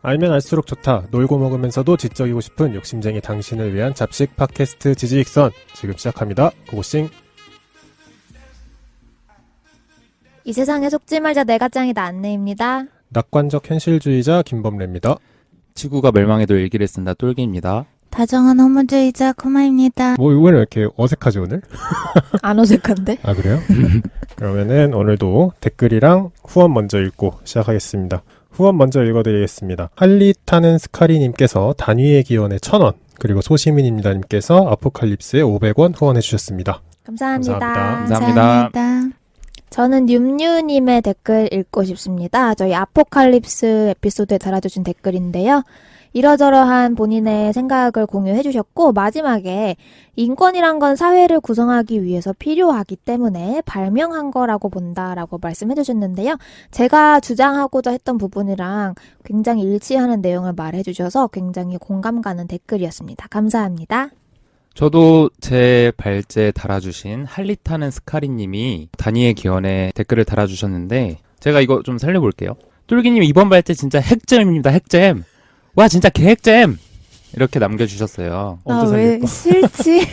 알면 알수록 좋다. 놀고 먹으면서도 지적이고 싶은 욕심쟁이 당신을 위한 잡식 팟캐스트 지지익선 지금 시작합니다. 고고싱. 이 세상에 속지 말자 내가 짱이다 안내입니다. 낙관적 현실주의자 김범래입니다. 지구가 멸망해도 일기를 쓴다 똘기입니다. 다정한 허무주의자 코마입니다. 뭐 이번에 왜 이렇게 어색하지 오늘? 안 어색한데? 아 그래요? 그러면은 오늘도 댓글이랑 후원 먼저 읽고 시작하겠습니다. 후원 먼저 읽어드리겠습니다. 할리 타는 스카리님께서 단위의 기원에 1,000원, 그리고 소시민입니다님께서 아포칼립스에 500원 후원해주셨습니다. 감사합니다. 감사합니다. 저는 뉴뉴님의 댓글 읽고 싶습니다. 저희 아포칼립스 에피소드에 달아주신 댓글인데요. 이러저러한 본인의 생각을 공유해 주셨고, 마지막에 인권이란 건 사회를 구성하기 위해서 필요하기 때문에 발명한 거라고 본다라고 말씀해 주셨는데요. 제가 주장하고자 했던 부분이랑 굉장히 일치하는 내용을 말해 주셔서 굉장히 공감 가는 댓글이었습니다. 감사합니다. 저도 제 발제에 달아주신 할리타는 스카리님이 단위의 기원에 댓글을 달아주셨는데 제가 이거 좀 살려볼게요. 똘기님 이번 발제 진짜 핵잼입니다. 핵잼. 와 진짜 개핵잼. 이렇게 남겨주셨어요. 아, 왜 싫지?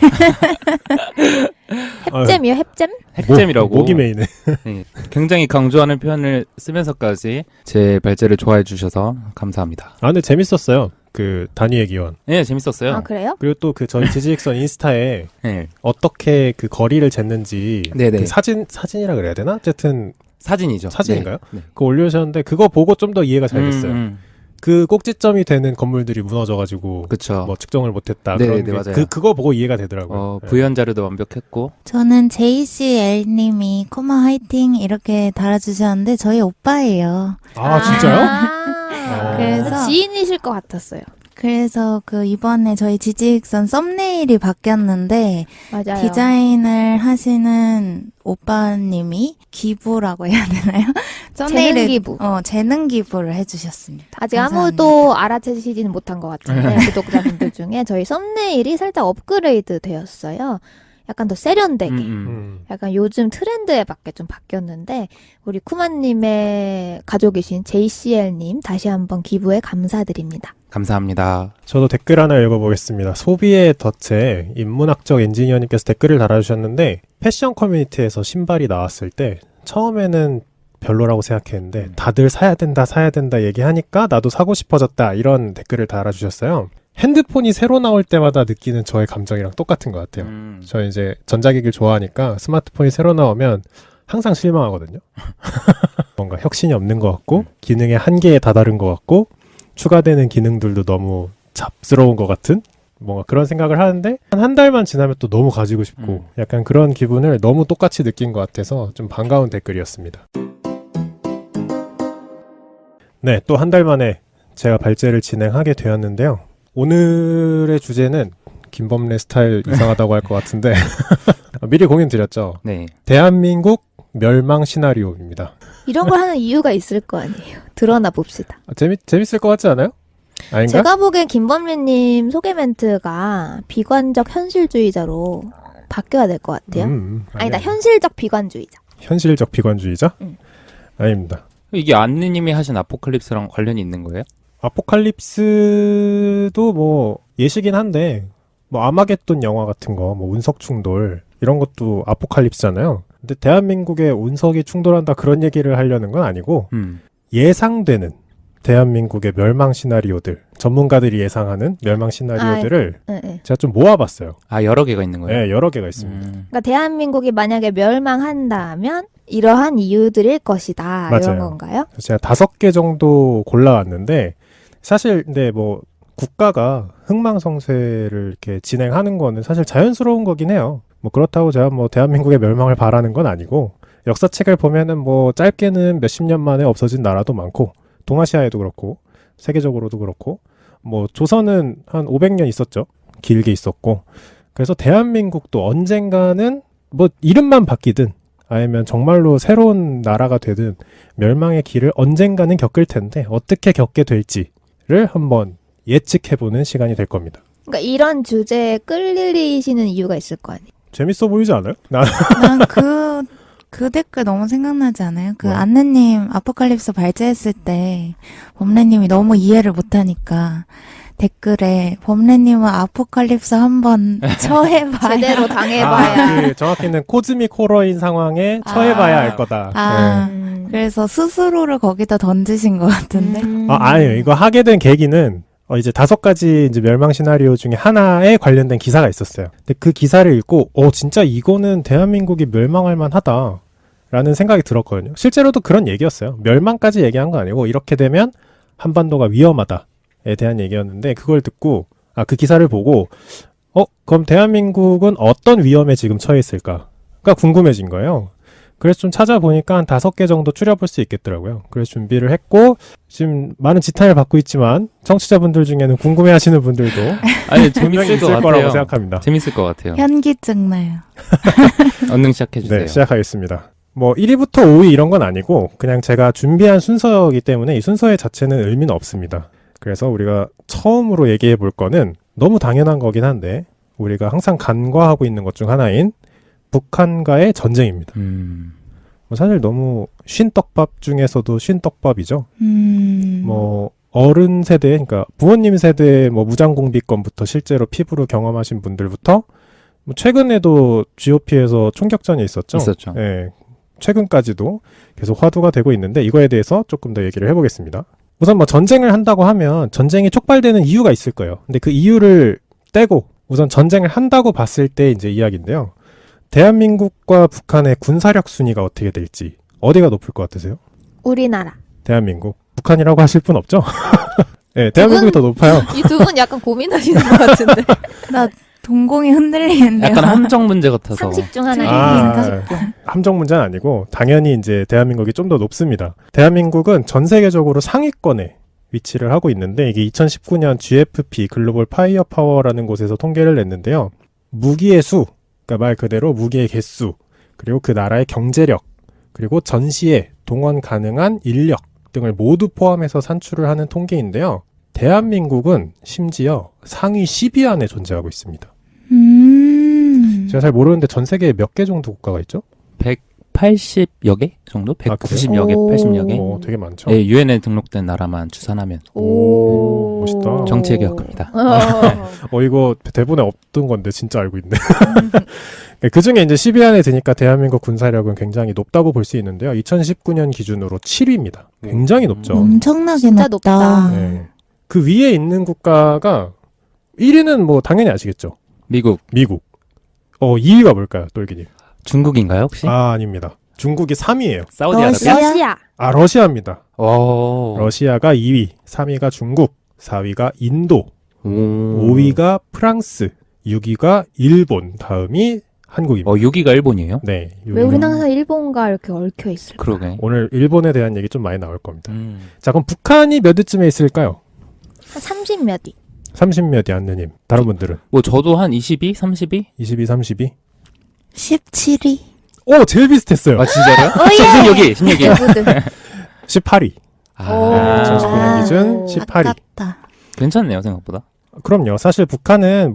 햅잼이요, 햅잼? 핵잼이라고. 목이 메이네. 네, 굉장히 강조하는 표현을 쓰면서까지 제 발제를 좋아해 주셔서 감사합니다. 아 근데 재밌었어요. 그 단위의 기원. 네 재밌었어요. 아, 그래요? 그리고 또 그 저희 지지익선 인스타에 네. 어떻게 그 거리를 쟀는지 네네. 그 사진이라 그래야 되나? 어쨌든 사진이죠. 사진인가요? 네. 그거 올려주셨는데 그거 보고 좀 더 이해가 잘 됐어요. 음. 그 꼭지점이 되는 건물들이 무너져가지고 그쵸. 뭐 측정을 못했다. 네, 그런 네, 게 맞아요. 그거 보고 이해가 되더라고요. 네. 부연 자료도 완벽했고. 저는 JCL님이 코마 화이팅 이렇게 달아주셨는데 저희 오빠예요. 아 진짜요? 그래서- 지인이실 것 같았어요. 그래서 그 이번에 저희 지지익선 썸네일이 바뀌었는데 맞아요. 디자인을 하시는 오빠님이 기부라고 해야 되나요? 재능 기부. 재능 기부를 해주셨습니다. 아직 감사합니다. 아무도 알아채시지는 못한 것 같은데 구독자분들 중에 저희 썸네일이 살짝 업그레이드 되었어요. 약간 더 세련되게. 약간 요즘 트렌드에 맞게 좀 바뀌었는데 우리 쿠마님의 가족이신 JCL님 다시 한번 기부에 감사드립니다. 감사합니다. 저도 댓글 하나 읽어보겠습니다. 소비의 덫에 인문학적 엔지니어님께서 댓글을 달아주셨는데 패션 커뮤니티에서 신발이 나왔을 때 처음에는 별로라고 생각했는데 다들 사야 된다 얘기하니까 나도 사고 싶어졌다 이런 댓글을 달아주셨어요. 핸드폰이 새로 나올 때마다 느끼는 저의 감정이랑 똑같은 것 같아요. 저 이제 전자기기를 좋아하니까 스마트폰이 새로 나오면 항상 실망하거든요. 뭔가 혁신이 없는 것 같고 기능의 한계에 다다른 것 같고 추가되는 기능들도 너무 잡스러운 것 같은 뭔가 그런 생각을 하는데 한 달만 지나면 또 너무 가지고 싶고 약간 그런 기분을 너무 똑같이 느낀 것 같아서 좀 반가운 댓글이었습니다. 네, 또 한 달 만에 제가 발제를 진행하게 되었는데요. 오늘의 주제는 김범래 스타일 이상하다고 할 것 같은데 미리 공연 드렸죠. 네. 대한민국 멸망 시나리오입니다. 이런 걸 하는 이유가 있을 거 아니에요. 드러나 봅시다. 재밌을 것 같지 않아요? 아닌가? 제가 보기엔 김범래님 소개 멘트가 비관적 현실주의자로 바뀌어야 될 것 같아요. 아니다, 현실적 비관주의자. 현실적 비관주의자? 응. 아닙니다. 이게 안느님이 하신 아포칼립스랑 관련이 있는 거예요? 아포칼립스도 뭐 예시긴 한데 뭐 아마겟돈 영화 같은 거, 뭐 운석 충돌 이런 것도 아포칼립스잖아요. 근데 대한민국에 운석이 충돌한다 그런 얘기를 하려는 건 아니고 예상되는 대한민국의 멸망 시나리오들, 전문가들이 예상하는 멸망 시나리오들을 네. 제가 좀 모아봤어요. 아 여러 개가 있는 거예요? 네, 여러 개가 있습니다. 그러니까 대한민국이 만약에 멸망한다면 이러한 이유들일 것이다. 이런 맞아요. 건가요? 그래서 제가 5개 정도 골라왔는데 사실 근데 뭐 국가가 흥망성쇠를 이렇게 진행하는 거는 사실 자연스러운 거긴 해요. 뭐 그렇다고 제가 뭐 대한민국의 멸망을 바라는 건 아니고 역사책을 보면은 뭐 짧게는 몇십 년 만에 없어진 나라도 많고 동아시아에도 그렇고 세계적으로도 그렇고 뭐 조선은 한 500년 있었죠. 길게 있었고 그래서 대한민국도 언젠가는 뭐 이름만 바뀌든 아니면 정말로 새로운 나라가 되든 멸망의 길을 언젠가는 겪을 텐데 어떻게 겪게 될지를 한번 예측해보는 시간이 될 겁니다. 그러니까 이런 주제에 끌리시는 이유가 있을 거 아니에요. 재밌어 보이지 않아요? 난 그 댓글 너무 생각나지 않아요? 그 뭐? 안느님 아포칼립스 발제했을 때 범래님이 너무 이해를 못하니까 댓글에 범래님은 아포칼립스 한번 처해봐야 제대로 당해봐야. 그 정확히는 코즈믹 호러인 상황에 처해봐야 알 거다. 네. 그래서 스스로를 거기다 던지신 것 같은데. 아니요. 이거 하게 된 계기는 이제 5가지 이제 멸망 시나리오 중에 하나에 관련된 기사가 있었어요. 근데 그 기사를 읽고 진짜 이거는 대한민국이 멸망할 만하다 라는 생각이 들었거든요. 실제로도 그런 얘기였어요. 멸망까지 얘기한 거 아니고 이렇게 되면 한반도가 위험하다에 대한 얘기였는데 그걸 듣고 그 기사를 보고 그럼 대한민국은 어떤 위험에 지금 처해 있을까가 궁금해진 거예요. 그래서 좀 찾아보니까 한 5개 정도 추려볼 수 있겠더라고요. 그래서 준비를 했고 지금 많은 지탄을 받고 있지만 청취자분들 중에는 궁금해하시는 분들도 아니, 분명히 재밌을 것 있을 거라고 같아요. 생각합니다. 재밌을 것 같아요. 현기증 나요. 얼른 시작해주세요. 네, 시작하겠습니다. 1위부터 5위 이런 건 아니고 그냥 제가 준비한 순서이기 때문에 이 순서의 자체는 의미는 없습니다. 그래서 우리가 처음으로 얘기해 볼 거는 너무 당연한 거긴 한데 우리가 항상 간과하고 있는 것 중 하나인 북한과의 전쟁입니다. 사실 너무 쉰떡밥 중에서도 쉰떡밥이죠. 어른 세대, 그러니까 부모님 세대 무장공비권부터 실제로 피부로 경험하신 분들부터 최근에도 GOP에서 총격전이 있었죠. 있었죠. 네, 최근까지도 계속 화두가 되고 있는데 이거에 대해서 조금 더 얘기를 해보겠습니다. 우선 전쟁을 한다고 하면 전쟁이 촉발되는 이유가 있을 거예요. 근데 그 이유를 떼고 우선 전쟁을 한다고 봤을 때 이제 이야기인데요. 대한민국과 북한의 군사력 순위가 어떻게 될지 어디가 높을 것 같으세요? 우리나라. 대한민국. 북한이라고 하실 분 없죠? 네, 대한민국이 더 높아요. 이 두 분 약간 고민하시는 것 같은데. 나 동공이 흔들리는데요. 약간 함정 문제 같아서. 상식 중 하나인 함정 문제는 아니고 당연히 이제 대한민국이 좀 더 높습니다. 대한민국은 전 세계적으로 상위권에 위치를 하고 있는데 이게 2019년 GFP 글로벌 파이어 파워라는 곳에서 통계를 냈는데요. 무기의 수, 그러니까 말 그대로 무기의 개수, 그리고 그 나라의 경제력, 그리고 전시에 동원 가능한 인력 등을 모두 포함해서 산출을 하는 통계인데요. 대한민국은 심지어 상위 10위 안에 존재하고 있습니다. 제가 잘 모르는데 전 세계에 몇 개 정도 국가가 있죠? 180여 개 정도? 190여 개, 80여 개? 되게 많죠. 네, 유엔에 등록된 나라만 추산하면. 오. 멋있다. 정치에 기억합니다. 이거 대본에 없던 건데 진짜 알고 있네. 그 중에 이제 10위 안에 드니까 대한민국 군사력은 굉장히 높다고 볼 수 있는데요. 2019년 기준으로 7위입니다. 굉장히 높죠. 엄청나게 진짜 높다. 높다. 네. 그 위에 있는 국가가 1위는 당연히 아시겠죠. 미국. 2위가 뭘까요, 똘기님? 중국인가요, 혹시? 아닙니다. 중국이 3위예요. 사우디아라비아? 러시아. 러시아입니다. 오. 러시아가 2위, 3위가 중국, 4위가 인도, 오. 5위가 프랑스, 6위가 일본, 다음이 한국입니다. 6위가 일본이에요? 네. 왜 우리는 항상 일본과 이렇게 얽혀 있을까? 그러게. 오늘 일본에 대한 얘기 좀 많이 나올 겁니다. 음. 자, 그럼 북한이 몇 위쯤에 있을까요? 한 30몇 위. 30몇 위 안느님. 다른 분들은? 저도 한 22? 32? 22, 32? 17위. 제일 비슷했어요. 아, 진짜로요? 16위. 대부분. 18위. 아, 2019년 기준 18위. 아깝다. 괜찮네요, 생각보다. 그럼요. 사실 북한은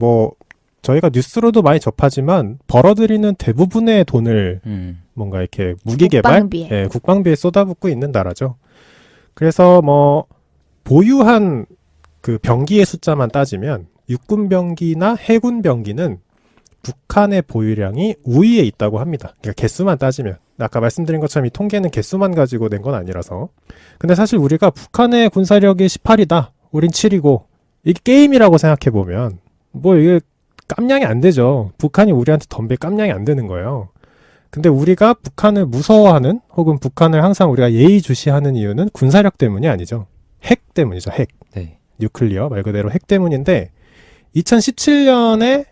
저희가 뉴스로도 많이 접하지만 벌어들이는 대부분의 돈을 뭔가 이렇게 무기 개발, 국방비에. 국방비에 쏟아붓고 있는 나라죠. 그래서 보유한 그 병기의 숫자만 따지면 육군 병기나 해군 병기는 북한의 보유량이 우위에 있다고 합니다. 그러니까 개수만 따지면. 아까 말씀드린 것처럼 이 통계는 개수만 가지고 낸 건 아니라서. 근데 사실 우리가 북한의 군사력이 18이다. 우린 7이고. 이게 게임이라고 생각해보면 이게 깜냥이 안 되죠. 북한이 우리한테 덤빌 깜냥이 안 되는 거예요. 근데 우리가 북한을 무서워하는 혹은 북한을 항상 우리가 예의주시하는 이유는 군사력 때문이 아니죠. 핵 때문이죠. 핵. 네. 뉴클리어 말 그대로 핵 때문인데 2017년에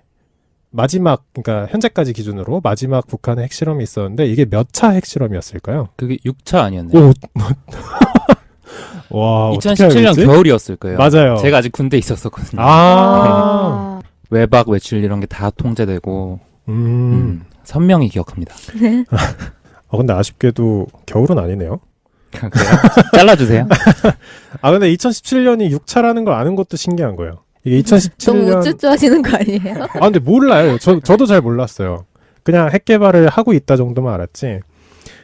마지막, 그러니까 현재까지 기준으로 마지막 북한의 핵실험이 있었는데 이게 몇 차 핵실험이었을까요? 그게 6차 아니었나요? 와, 2017년 겨울이었을 거예요. 맞아요. 제가 아직 군대에 있었었거든요. 외박, 외출 이런 게 다 통제되고 선명히 기억합니다. 근데 아쉽게도 겨울은 아니네요. 그래요? 잘라주세요. 근데 2017년이 6차라는 걸 아는 것도 신기한 거예요. 이게 2017년 너무 우쭈쭈 하시는 거 아니에요? 근데 몰라요. 저도 잘 몰랐어요. 그냥 핵 개발을 하고 있다 정도만 알았지.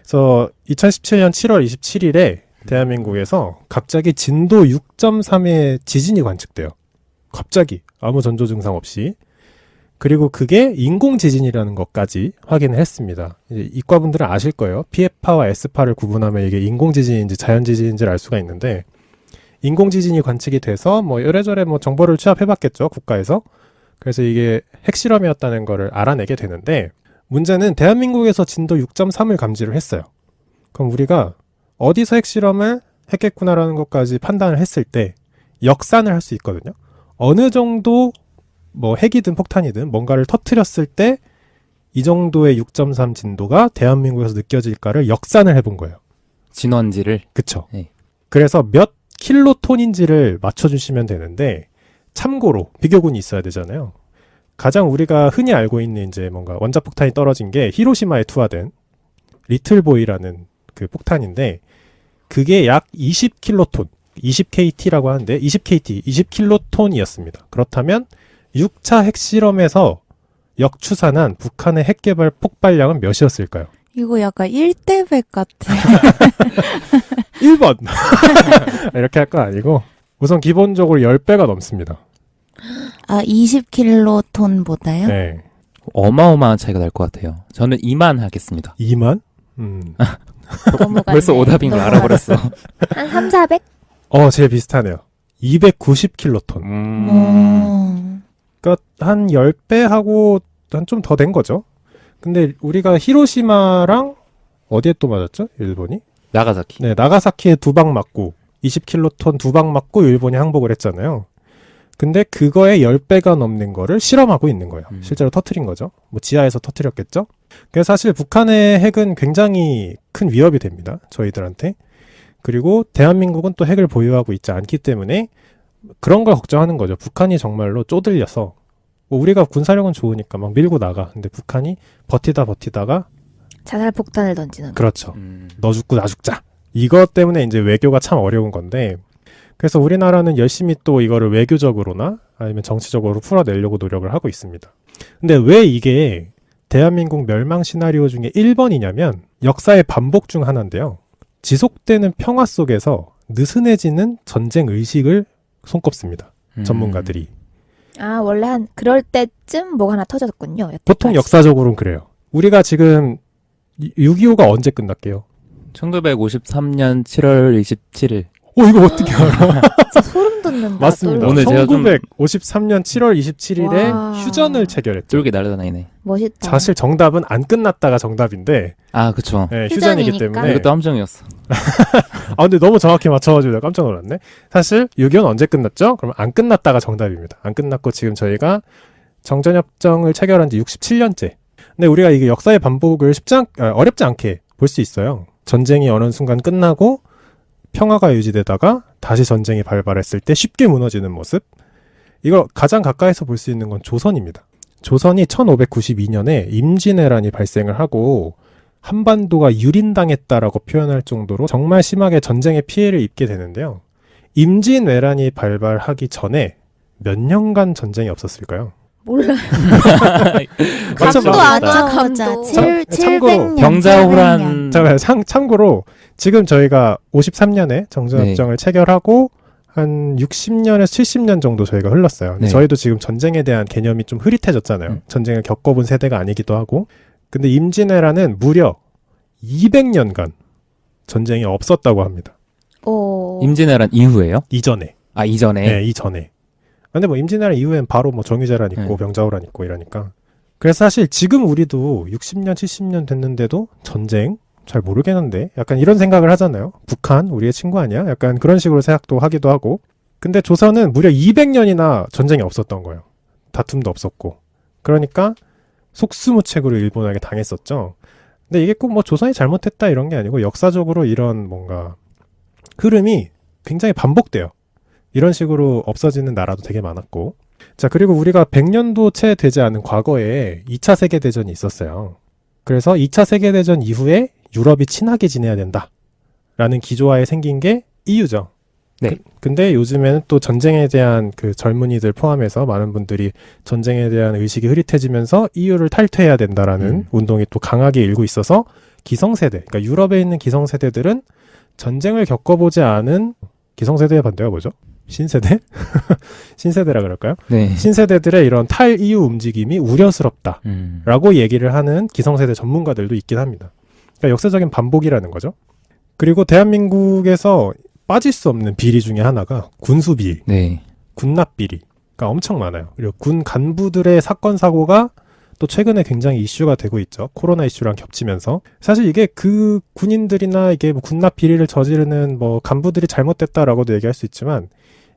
그래서 2017년 7월 27일에 대한민국에서 갑자기 진도 6.3의 지진이 관측돼요. 갑자기 아무 전조 증상 없이. 그리고 그게 인공지진이라는 것까지 확인을 했습니다. 이제 이과분들은 아실 거예요. P파와 S파를 구분하면 이게 인공지진인지 자연지진인지를 알 수가 있는데 인공지진이 관측이 돼서 뭐 이래저래 뭐 정보를 취합해봤겠죠. 국가에서. 그래서 이게 핵실험이었다는 거를 알아내게 되는데 문제는 대한민국에서 진도 6.3을 감지를 했어요. 그럼 우리가 어디서 핵실험을 했겠구나라는 것까지 판단을 했을 때 역산을 할 수 있거든요. 어느 정도 뭐 핵이든 폭탄이든 뭔가를 터뜨렸을 때 이 정도의 6.3 진도가 대한민국에서 느껴질까를 역산을 해본 거예요. 진원지를. 그쵸. 네. 그래서 몇 킬로톤인지를 맞춰주시면 되는데 참고로 비교군이 있어야 되잖아요. 가장 우리가 흔히 알고 있는 이제 뭔가 원자폭탄이 떨어진 게 히로시마에 투하된 리틀보이라는 그 폭탄인데 그게 약 20킬로톤, 20KT라고 하는데 20KT, 20킬로톤이었습니다. 그렇다면 6차 핵실험에서 역추산한 북한의 핵개발 폭발량은 몇이었을까요? 이거 약간 1대100 같아. 1번! 이렇게 할 건 아니고 우선 기본적으로 10배가 넘습니다. 아, 20킬로톤보다요? 네. 어마어마한 차이가 날 것 같아요. 저는 2만 하겠습니다. 2만? 너무 벌써 갔네. 오답인 걸 너무 알아버렸어. 한 3, 400? 제일 비슷하네요. 290킬로톤. 그러니까 한 10배 하고 한 좀 더 된 거죠. 근데 우리가 히로시마랑 어디에 또 맞았죠? 일본이? 나가사키. 네, 나가사키에 2방 맞고 20킬로톤 2방 맞고 일본이 항복을 했잖아요. 근데 그거의 10배가 넘는 거를 실험하고 있는 거예요. 실제로 터트린 거죠. 뭐 지하에서 터트렸겠죠. 그래서 사실 북한의 핵은 굉장히 큰 위협이 됩니다. 저희들한테. 그리고 대한민국은 또 핵을 보유하고 있지 않기 때문에 그런 걸 걱정하는 거죠. 북한이 정말로 쪼들려서 뭐 우리가 군사력은 좋으니까 막 밀고 나가. 근데 북한이 버티다가 자살폭탄을 던지는. 그렇죠. 너 죽고 나 죽자. 이것 때문에 이제 외교가 참 어려운 건데 그래서 우리나라는 열심히 또 이거를 외교적으로나 아니면 정치적으로 풀어내려고 노력을 하고 있습니다. 근데 왜 이게 대한민국 멸망 시나리오 중에 1번이냐면 역사의 반복 중 하나인데요. 지속되는 평화 속에서 느슨해지는 전쟁 의식을 손꼽습니다. 전문가들이. 아, 원래 한 그럴 때쯤 뭐가 하나 터졌군요. 여태까지. 보통 역사적으로는 그래요. 우리가 지금 6.25가 언제 끝났게요? 1953년 7월 27일. 이거 어떻게 알아? 진짜 소름 돋는다. 맞습니다. 오늘 제가 좀- 1953년 7월 27일에 와. 휴전을 체결했죠. 쫄게 날아다니네. 멋있다. 사실 정답은 안 끝났다가 정답인데 아, 그쵸. 휴전이기 휴전이니까. 때문에 이것도 함정이었어. 근데 너무 정확히 맞춰가지고 내가 깜짝 놀랐네. 사실 6.25는 언제 끝났죠? 그럼 안 끝났다가 정답입니다. 안 끝났고 지금 저희가 정전협정을 체결한 지 67년째. 근데 우리가 이게 역사의 반복을 어렵지 않게 볼 수 있어요. 전쟁이 어느 순간 끝나고 평화가 유지되다가 다시 전쟁이 발발했을 때 쉽게 무너지는 모습. 이걸 가장 가까이서 볼 수 있는 건 조선입니다. 조선이 1592년에 임진왜란이 발생을 하고 한반도가 유린당했다라고 표현할 정도로 정말 심하게 전쟁의 피해를 입게 되는데요. 임진왜란이 발발하기 전에 몇 년간 전쟁이 없었을까요? 몰라. 맞춰봐. 감도 아니야, 맞아. 감도. 참고로 700년. 병자호란 참고로 지금 저희가 53년에 정전협정을 체결하고 한 60년에서 70년 정도 저희가 흘렀어요. 근데 네. 저희도 지금 전쟁에 대한 개념이 좀 흐릿해졌잖아요. 전쟁을 겪어본 세대가 아니기도 하고. 근데 임진왜란은 무려 200년간 전쟁이 없었다고 합니다. 임진왜란 이후에요? 이전에. 아, 이전에. 네, 이전에. 근데 뭐 임진왜란 이후엔 바로 뭐 정유재란 있고 네. 병자호란 있고 이러니까. 그래서 사실 지금 우리도 60년, 70년 됐는데도 전쟁 잘 모르겠는데 약간 이런 생각을 하잖아요. 북한 우리의 친구 아니야? 약간 그런 식으로 생각도 하기도 하고. 근데 조선은 무려 200년이나 전쟁이 없었던 거예요. 다툼도 없었고. 그러니까 속수무책으로 일본에게 당했었죠. 근데 이게 꼭 뭐 조선이 잘못했다 이런 게 아니고 역사적으로 이런 뭔가 흐름이 굉장히 반복돼요. 이런 식으로 없어지는 나라도 되게 많았고. 자, 그리고 우리가 100년도 채 되지 않은 과거에 2차 세계대전이 있었어요. 그래서 2차 세계대전 이후에 유럽이 친하게 지내야 된다. 라는 기조하에 생긴 게 EU죠. 네. 근데 요즘에는 또 전쟁에 대한 그 젊은이들 포함해서 많은 분들이 전쟁에 대한 의식이 흐릿해지면서 EU를 탈퇴해야 된다라는 운동이 또 강하게 일고 있어서 기성세대, 그러니까 유럽에 있는 기성세대들은 전쟁을 겪어보지 않은 기성세대의 반대가 뭐죠? 신세대? 신세대라 그럴까요? 네. 신세대들의 이런 탈이유 움직임이 우려스럽다라고 얘기를 하는 기성세대 전문가들도 있긴 합니다. 그러니까 역사적인 반복이라는 거죠. 그리고 대한민국에서 빠질 수 없는 비리 중에 하나가 군수 비리, 네. 군납 비리가 엄청 많아요. 그리고 군 간부들의 사건 사고가 또 최근에 굉장히 이슈가 되고 있죠. 코로나 이슈랑 겹치면서. 사실 이게 그 군인들이나 이게 뭐 군납 비리를 저지르는 뭐 간부들이 잘못됐다라고도 얘기할 수 있지만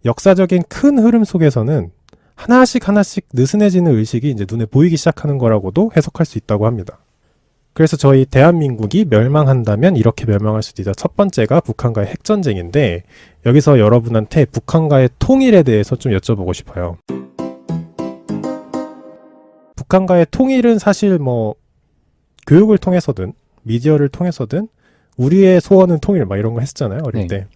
역사적인 큰 흐름 속에서는 하나씩 느슨해지는 의식이 이제 눈에 보이기 시작하는 거라고도 해석할 수 있다고 합니다. 그래서 저희 대한민국이 멸망한다면 이렇게 멸망할 수도 있다. 첫 번째가 북한과의 핵전쟁인데 여기서 여러분한테 북한과의 통일에 대해서 좀 여쭤보고 싶어요. 북한과의 통일은 사실 뭐 교육을 통해서든 미디어를 통해서든 우리의 소원은 통일 막 이런 거 했었잖아요. 어릴 네. 때.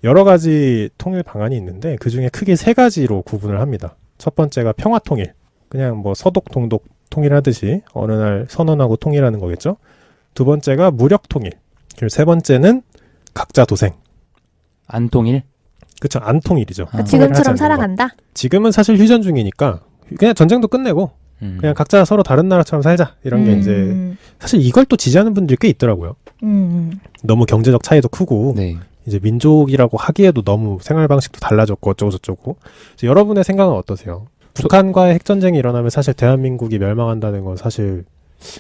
여러 가지 통일 방안이 있는데 그중에 크게 세 가지로 구분을 합니다. 첫 번째가 평화통일. 그냥 뭐 서독 동독 통일하듯이 어느 날 선언하고 통일하는 거겠죠. 두 번째가 무력통일. 그리고 세 번째는 각자 도생. 안통일? 그쵸. 안통일이죠. 아. 지금처럼 살아간다? 지금은 사실 휴전 중이니까 그냥 전쟁도 끝내고 그냥 각자 서로 다른 나라처럼 살자. 이런 게 이제 사실 이걸 또 지지하는 분들이 꽤 있더라고요. 너무 경제적 차이도 크고 네. 이제 민족이라고 하기에도 너무 생활 방식도 달라졌고 어쩌고 저쩌고. 여러분의 생각은 어떠세요? 북한과의 핵전쟁이 일어나면 사실 대한민국이 멸망한다는 건 사실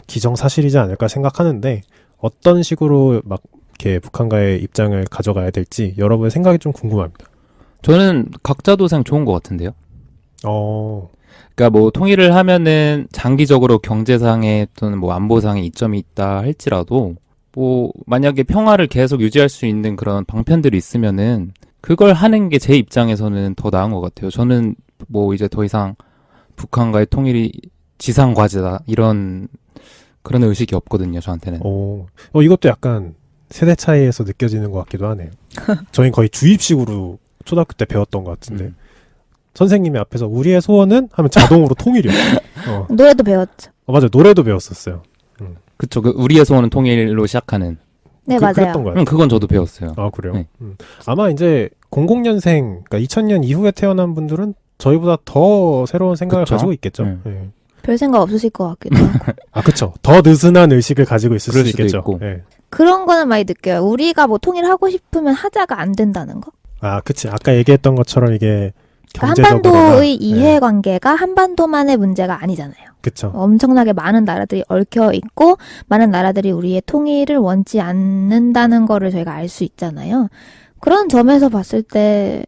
기정사실이지 않을까 생각하는데 어떤 식으로 막 이렇게 북한과의 입장을 가져가야 될지 여러분의 생각이 좀 궁금합니다. 저는 각자 도생 좋은 것 같은데요. 그러니까 뭐 통일을 하면은 장기적으로 경제상의 또는 뭐 안보상의 이점이 있다 할지라도 뭐 만약에 평화를 계속 유지할 수 있는 그런 방편들이 있으면은 그걸 하는 게 제 입장에서는 더 나은 것 같아요. 저는 뭐 이제 더 이상 북한과의 통일이 지상 과제다 이런 그런 의식이 없거든요. 저한테는. 이것도 약간 세대 차이에서 느껴지는 것 같기도 하네요. 저희 거의 주입식으로 초등학교 때 배웠던 것 같은데 선생님이 앞에서 우리의 소원은 하면 자동으로 통일이었어요. 노래도 배웠죠. 맞아요. 노래도 배웠었어요. 그쵸. 그 우리의 소원은 통일로 시작하는. 네, 맞아요. 그랬던 것 같아요. 그건 저도 배웠어요. 아, 그래요? 네. 아마 이제 00년생, 그러니까 2000년 이후에 태어난 분들은 저희보다 더 새로운 생각을 그쵸? 가지고 있겠죠. 네. 네. 별 생각 없으실 것 같기도 하고. 아, 그쵸. 더 느슨한 의식을 가지고 있을 그럴 수 수도 있겠죠. 있고. 네. 그런 거는 많이 느껴요. 우리가 뭐 통일하고 싶으면 하자가 안 된다는 거. 아, 그치. 아까 얘기했던 것처럼 이게 그러니까 경제적으로나 한반도의 이해관계가 한반도만의 문제가 아니잖아요. 그쵸. 엄청나게 많은 나라들이 얽혀 있고 많은 나라들이 우리의 통일을 원치 않는다는 거를 저희가 알 수 있잖아요. 그런 점에서 봤을 때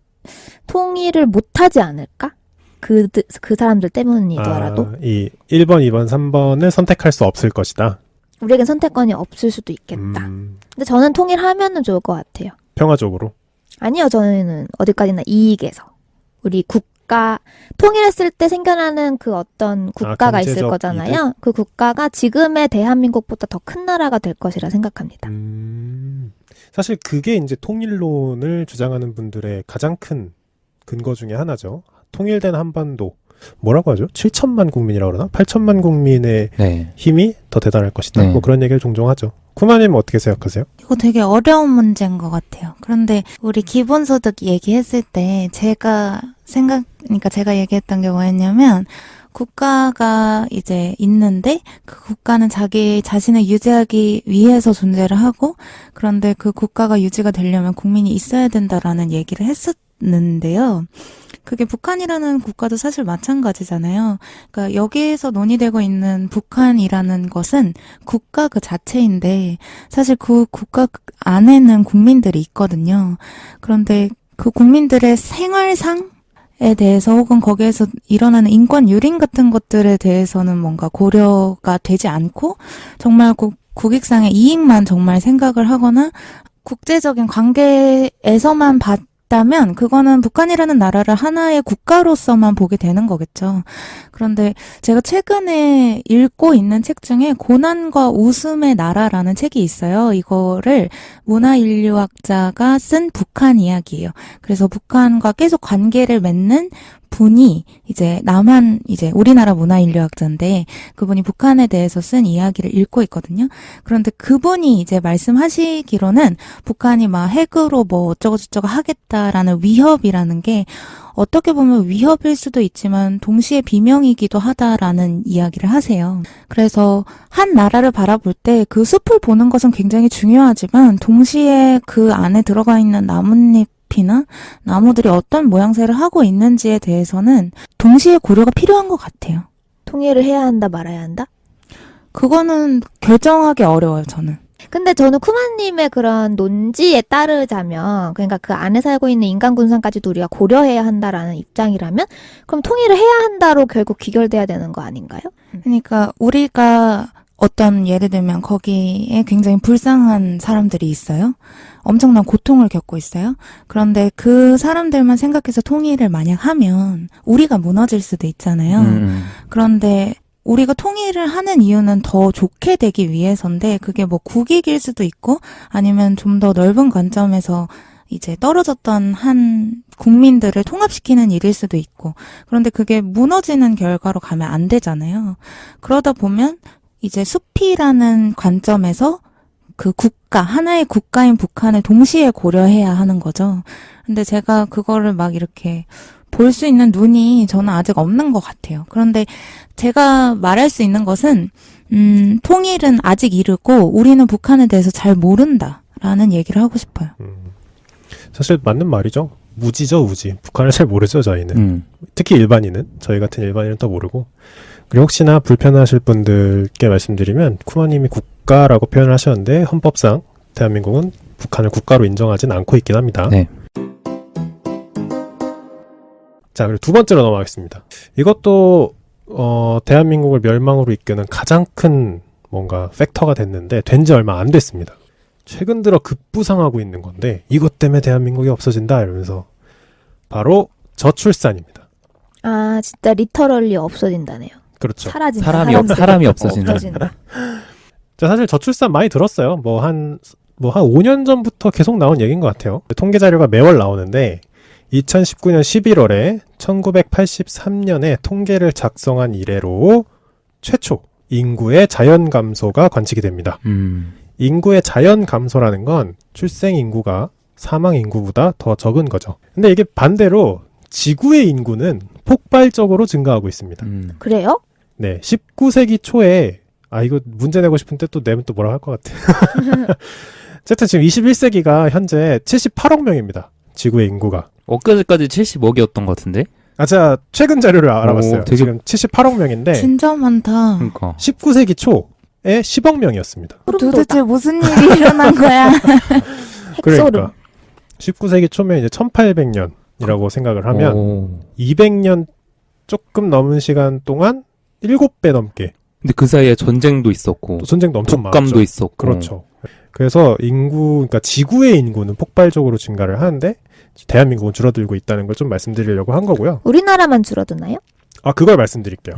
통일을 못하지 않을까? 그 사람들 때문이더라도. 이 1번, 2번, 3번을 선택할 수 없을 것이다. 우리에겐 선택권이 없을 수도 있겠다. 근데 저는 통일하면은 좋을 것 같아요. 평화적으로. 아니요, 저는 어디까지나 이익에서. 우리 국가, 통일했을 때 생겨나는 그 어떤 국가가 있을 경제적 거잖아요. 이득? 그 국가가 지금의 대한민국보다 더 큰 나라가 될 것이라 생각합니다. 사실 그게 이제 통일론을 주장하는 분들의 가장 큰 근거 중에 하나죠. 통일된 한반도. 뭐라고 하죠? 7천만 국민이라고 그러나? 8천만 국민의 네. 힘이 더 대단할 것이다. 네. 뭐 그런 얘기를 종종 하죠. 쿠마님 어떻게 생각하세요? 이거 되게 어려운 문제인 것 같아요. 그런데 우리 기본소득 얘기했을 때 제가 얘기했던 게 뭐였냐면 국가가 이제 있는데 그 국가는 자기 자신을 유지하기 위해서 존재를 하고 그런데 그 국가가 유지가 되려면 국민이 있어야 된다라는 얘기를 했었는데요. 그게 북한이라는 국가도 사실 마찬가지잖아요. 그러니까 여기에서 논의되고 있는 북한이라는 것은 국가 그 자체인데 사실 그 국가 안에는 국민들이 있거든요. 그런데 그 국민들의 생활상에 대해서 혹은 거기에서 일어나는 인권 유린 같은 것들에 대해서는 뭔가 고려가 되지 않고 정말 국익상의 이익만 정말 생각을 하거나 국제적인 관계에서만 봤다면 그거는 북한이라는 나라를 하나의 국가로서만 보게 되는 거겠죠. 그런데 제가 최근에 읽고 있는 책 중에 고난과 웃음의 나라라는 책이 있어요. 이거를 문화인류학자가 쓴 북한 이야기예요. 그래서 북한과 계속 관계를 맺는 분이 이제 이제 우리나라 문화인류학자인데 그분이 북한에 대해서 쓴 이야기를 읽고 있거든요. 그런데 그분이 이제 말씀하시기로는 북한이 막 핵으로 뭐 어쩌고저쩌고 하겠다라는 위협이라는 게 어떻게 보면 위협일 수도 있지만 동시에 비명이기도 하다라는 이야기를 하세요. 그래서 한 나라를 바라볼 때 그 숲을 보는 것은 굉장히 중요하지만 동시에 그 안에 들어가 있는 나뭇잎이나 나무들이 어떤 모양새를 하고 있는지에 대해서는 동시에 고려가 필요한 것 같아요. 통일을 해야 한다, 말아야 한다? 그거는 결정하기 어려워요, 저는. 근데 저는 쿠마님의 그런 논지에 따르자면, 그러니까 그 안에 살고 있는 인간 군상까지도 우리가 고려해야 한다라는 입장이라면, 그럼 통일을 해야 한다로 결국 귀결돼야 되는 거 아닌가요? 그러니까 우리가 어떤 예를 들면 거기에 굉장히 불쌍한 사람들이 있어요. 엄청난 고통을 겪고 있어요. 그런데 그 사람들만 생각해서 통일을 만약 하면 우리가 무너질 수도 있잖아요. 그런데 우리가 통일을 하는 이유는 더 좋게 되기 위해서인데 그게 뭐 국익일 수도 있고 아니면 좀 더 넓은 관점에서 이제 떨어졌던 한 국민들을 통합시키는 일일 수도 있고 그런데 그게 무너지는 결과로 가면 안 되잖아요. 그러다 보면 이제 숲이라는 관점에서 그 하나의 국가인 북한을 동시에 고려해야 하는 거죠. 근데 제가 그거를 막 이렇게 볼 수 있는 눈이 저는 아직 없는 것 같아요. 그런데 제가 말할 수 있는 것은, 통일은 아직 이르고 우리는 북한에 대해서 잘 모른다라는 얘기를 하고 싶어요. 사실 맞는 말이죠. 무지죠, 무지. 북한을 잘 모르죠, 저희는. 특히 일반인은. 저희 같은 일반인은 또 모르고. 그리고 혹시나 불편하실 분들께 말씀드리면 쿠마님이 국가라고 표현을 하셨는데 헌법상 대한민국은 북한을 국가로 인정하진 않고 있긴 합니다. 네. 자, 그리고 두 번째로 넘어가겠습니다. 이것도 대한민국을 멸망으로 이끄는 가장 큰 뭔가 팩터가 됐는데 된 지 얼마 안 됐습니다. 최근 들어 급부상하고 있는 건데 이것 때문에 대한민국이 없어진다 이러면서 바로 저출산입니다. 아, 진짜 리터럴리 없어진다네요. 그렇죠. 사라진다. 사람이 없어진다. 자, 사실 저출산 많이 들었어요. 뭐 한 5년 전부터 계속 나온 얘기인 것 같아요. 통계 자료가 매월 나오는데 2019년 11월에 1983년에 통계를 작성한 이래로 최초 인구의 자연 감소가 관측이 됩니다. 인구의 자연 감소라는 건 출생 인구가 사망 인구보다 더 적은 거죠. 근데 이게 반대로 지구의 인구는 폭발적으로 증가하고 있습니다. 그래요? 네, 19세기 초에 이거 문제 내고 싶은데 또 내면 또 뭐라 할 것 같아. 어쨌든 지금 21세기가 현재 78억 명입니다. 지구의 인구가. 엊그제까지 70억이었던 것 같은데? 제가 최근 자료를 알아봤어요. 되게- 지금 78억 명인데 진짜 많다. 그러니까. 19세기 초에 10억 명이었습니다. 도대체 무슨 일이 일어난 거야? 핵소름. 그러니까 19세기 초면 이제 1800년이라고 생각을 하면 오. 200년 조금 넘은 시간 동안 7배 넘게 근데 그 사이에 전쟁도 있었고 또 전쟁도 엄청 독감도 많았죠. 있었고. 그렇죠. 그래서 그러니까 지구의 인구는 폭발적으로 증가를 하는데 대한민국은 줄어들고 있다는 걸 좀 말씀드리려고 한 거고요. 우리나라만 줄어드나요? 그걸 말씀드릴게요.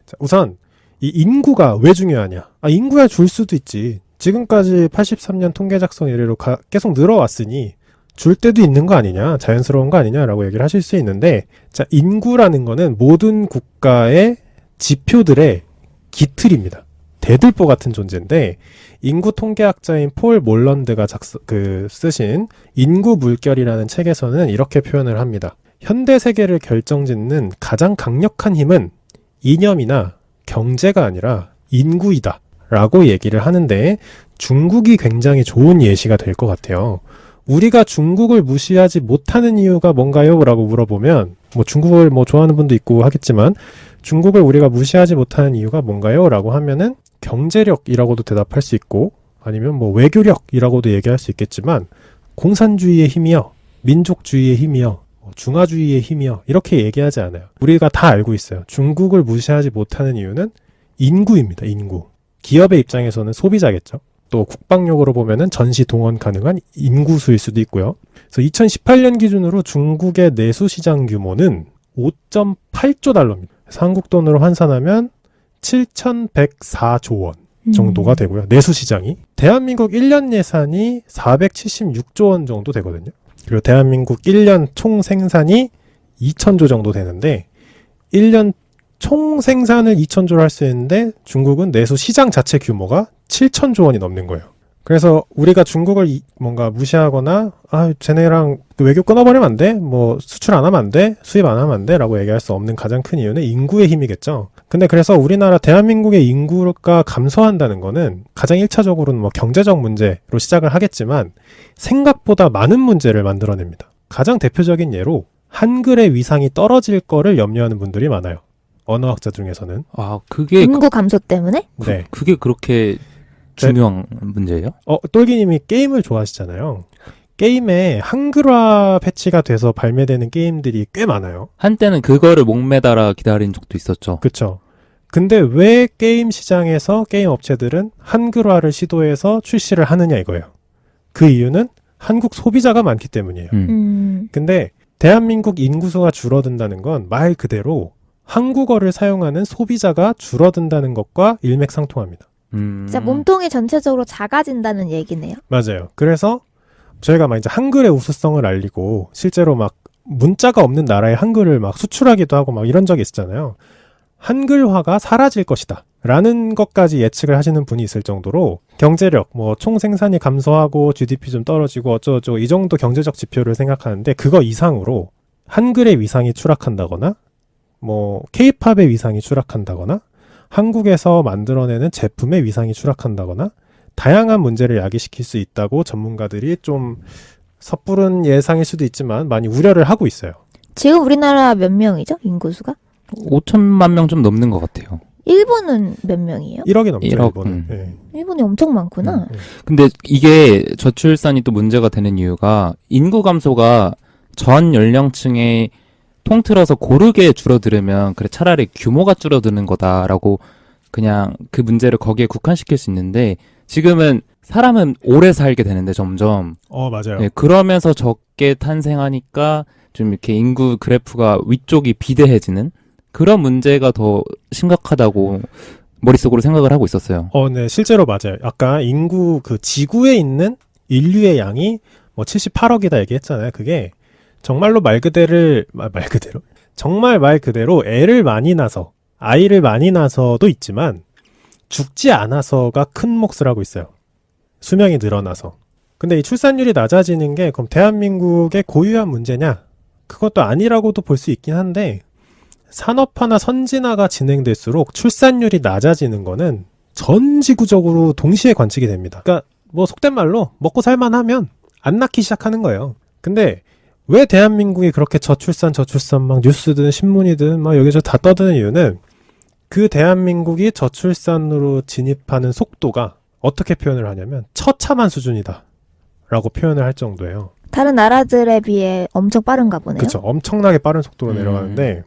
자, 우선 이 인구가 왜 중요하냐? 인구야 줄 수도 있지. 지금까지 83년 통계 작성 이래로 계속 늘어왔으니 줄 때도 있는 거 아니냐? 자연스러운 거 아니냐라고 얘기를 하실 수 있는데, 자, 인구라는 거는 모든 국가의 지표들의 기틀입니다. 대들보 같은 존재인데 인구 통계학자인 폴 몰런드가 쓰신 인구 물결이라는 책에서는 이렇게 표현을 합니다. 현대 세계를 결정짓는 가장 강력한 힘은 이념이나 경제가 아니라 인구이다 라고 얘기를 하는데 중국이 굉장히 좋은 예시가 될 것 같아요. 우리가 중국을 무시하지 못하는 이유가 뭔가요? 라고 물어보면 중국을 좋아하는 분도 있고 하겠지만 중국을 우리가 무시하지 못하는 이유가 뭔가요? 라고 하면은 경제력이라고도 대답할 수 있고 아니면 외교력이라고도 얘기할 수 있겠지만 공산주의의 힘이요, 민족주의의 힘이요, 중화주의의 힘이요 이렇게 얘기하지 않아요. 우리가 다 알고 있어요. 중국을 무시하지 못하는 이유는 인구입니다. 인구. 기업의 입장에서는 소비자겠죠. 또 국방력으로 보면은 전시 동원 가능한 인구수일 수도 있고요. 그래서 2018년 기준으로 중국의 내수 시장 규모는 5.8조 달러입니다. 그래서 한국 돈으로 환산하면 7,104조 원 정도가 되고요. 내수 시장이. 대한민국 1년 예산이 476조 원 정도 되거든요. 그리고 대한민국 1년 총 생산이 2,000조 정도 되는데 1년 총 생산을 2,000조를 할 수 있는데 중국은 내수 시장 자체 규모가 7,000조 원이 넘는 거예요. 그래서 우리가 중국을 뭔가 무시하거나 쟤네랑 외교 끊어버리면 안 돼? 뭐 수출 안 하면 안 돼? 수입 안 하면 안 돼? 라고 얘기할 수 없는 가장 큰 이유는 인구의 힘이겠죠. 근데 그래서 우리나라 대한민국의 인구가 감소한다는 거는 가장 1차적으로는 뭐 경제적 문제로 시작을 하겠지만 생각보다 많은 문제를 만들어냅니다. 가장 대표적인 예로 한글의 위상이 떨어질 거를 염려하는 분들이 많아요. 언어학자 중에서는. 아, 그게 인구 감소 때문에? 네. 그게 그렇게 중요한 문제예요? 똘기님이 게임을 좋아하시잖아요. 게임에 한글화 패치가 돼서 발매되는 게임들이 꽤 많아요. 한때는 그거를 목매달아 기다린 적도 있었죠. 그쵸. 근데 왜 게임 시장에서 게임 업체들은 한글화를 시도해서 출시를 하느냐 이거예요. 그 이유는 한국 소비자가 많기 때문이에요. 근데 대한민국 인구수가 줄어든다는 건 말 그대로 한국어를 사용하는 소비자가 줄어든다는 것과 일맥상통합니다. 진짜 몸통이 전체적으로 작아진다는 얘기네요. 맞아요. 그래서 저희가 막 이제 한글의 우수성을 알리고 실제로 막 문자가 없는 나라에 한글을 막 수출하기도 하고 막 이런 적이 있었잖아요. 한글화가 사라질 것이다 라는 것까지 예측을 하시는 분이 있을 정도로 경제력, 뭐 총생산이 감소하고 GDP 좀 떨어지고 어쩌고저쩌고 이 정도 경제적 지표를 생각하는데 그거 이상으로 한글의 위상이 추락한다거나 뭐 K-팝의 위상이 추락한다거나 한국에서 만들어내는 제품의 위상이 추락한다거나 다양한 문제를 야기시킬 수 있다고 전문가들이 좀 섣부른 예상일 수도 있지만 많이 우려를 하고 있어요. 지금 우리나라 몇 명이죠? 인구수가? 5천만 명 좀 넘는 것 같아요. 일본은 몇 명이에요? 1억이 넘죠, 1억, 일본은. 예. 일본이 엄청 많구나. 근데 이게 저출산이 또 문제가 되는 이유가 인구 감소가 전 연령층에 통틀어서 고르게 줄어들으면 그래 차라리 규모가 줄어드는 거다라고 그냥 그 문제를 거기에 국한시킬 수 있는데 지금은 사람은 오래 살게 되는데 점점 맞아요. 네, 그러면서 적게 탄생하니까 좀 이렇게 인구 그래프가 위쪽이 비대해지는 그런 문제가 더 심각하다고 머릿속으로 생각을 하고 있었어요. 네, 실제로 맞아요. 아까 인구 그 지구에 있는 인류의 양이 뭐 78억이다 얘기했잖아요. 그게 정말로 말 그대로 정말 말 그대로 애를 많이 낳아서 아이를 많이 낳아서도 있지만 죽지 않아서가 큰 몫을 하고 있어요. 수명이 늘어나서. 근데 이 출산율이 낮아지는 게 그럼 대한민국의 고유한 문제냐? 그것도 아니라고도 볼 수 있긴 한데 산업화나 선진화가 진행될수록 출산율이 낮아지는 거는 전 지구적으로 동시에 관측이 됩니다. 그러니까 뭐 속된 말로 먹고 살만하면 안 낳기 시작하는 거예요. 근데 왜 대한민국이 그렇게 저출산 막 뉴스든 신문이든 막 여기저기 다 떠드는 이유는 그 대한민국이 저출산으로 진입하는 속도가 어떻게 표현을 하냐면 처참한 수준이다 라고 표현을 할 정도예요. 다른 나라들에 비해 엄청 빠른가 보네요. 그렇죠. 엄청나게 빠른 속도로 내려가는데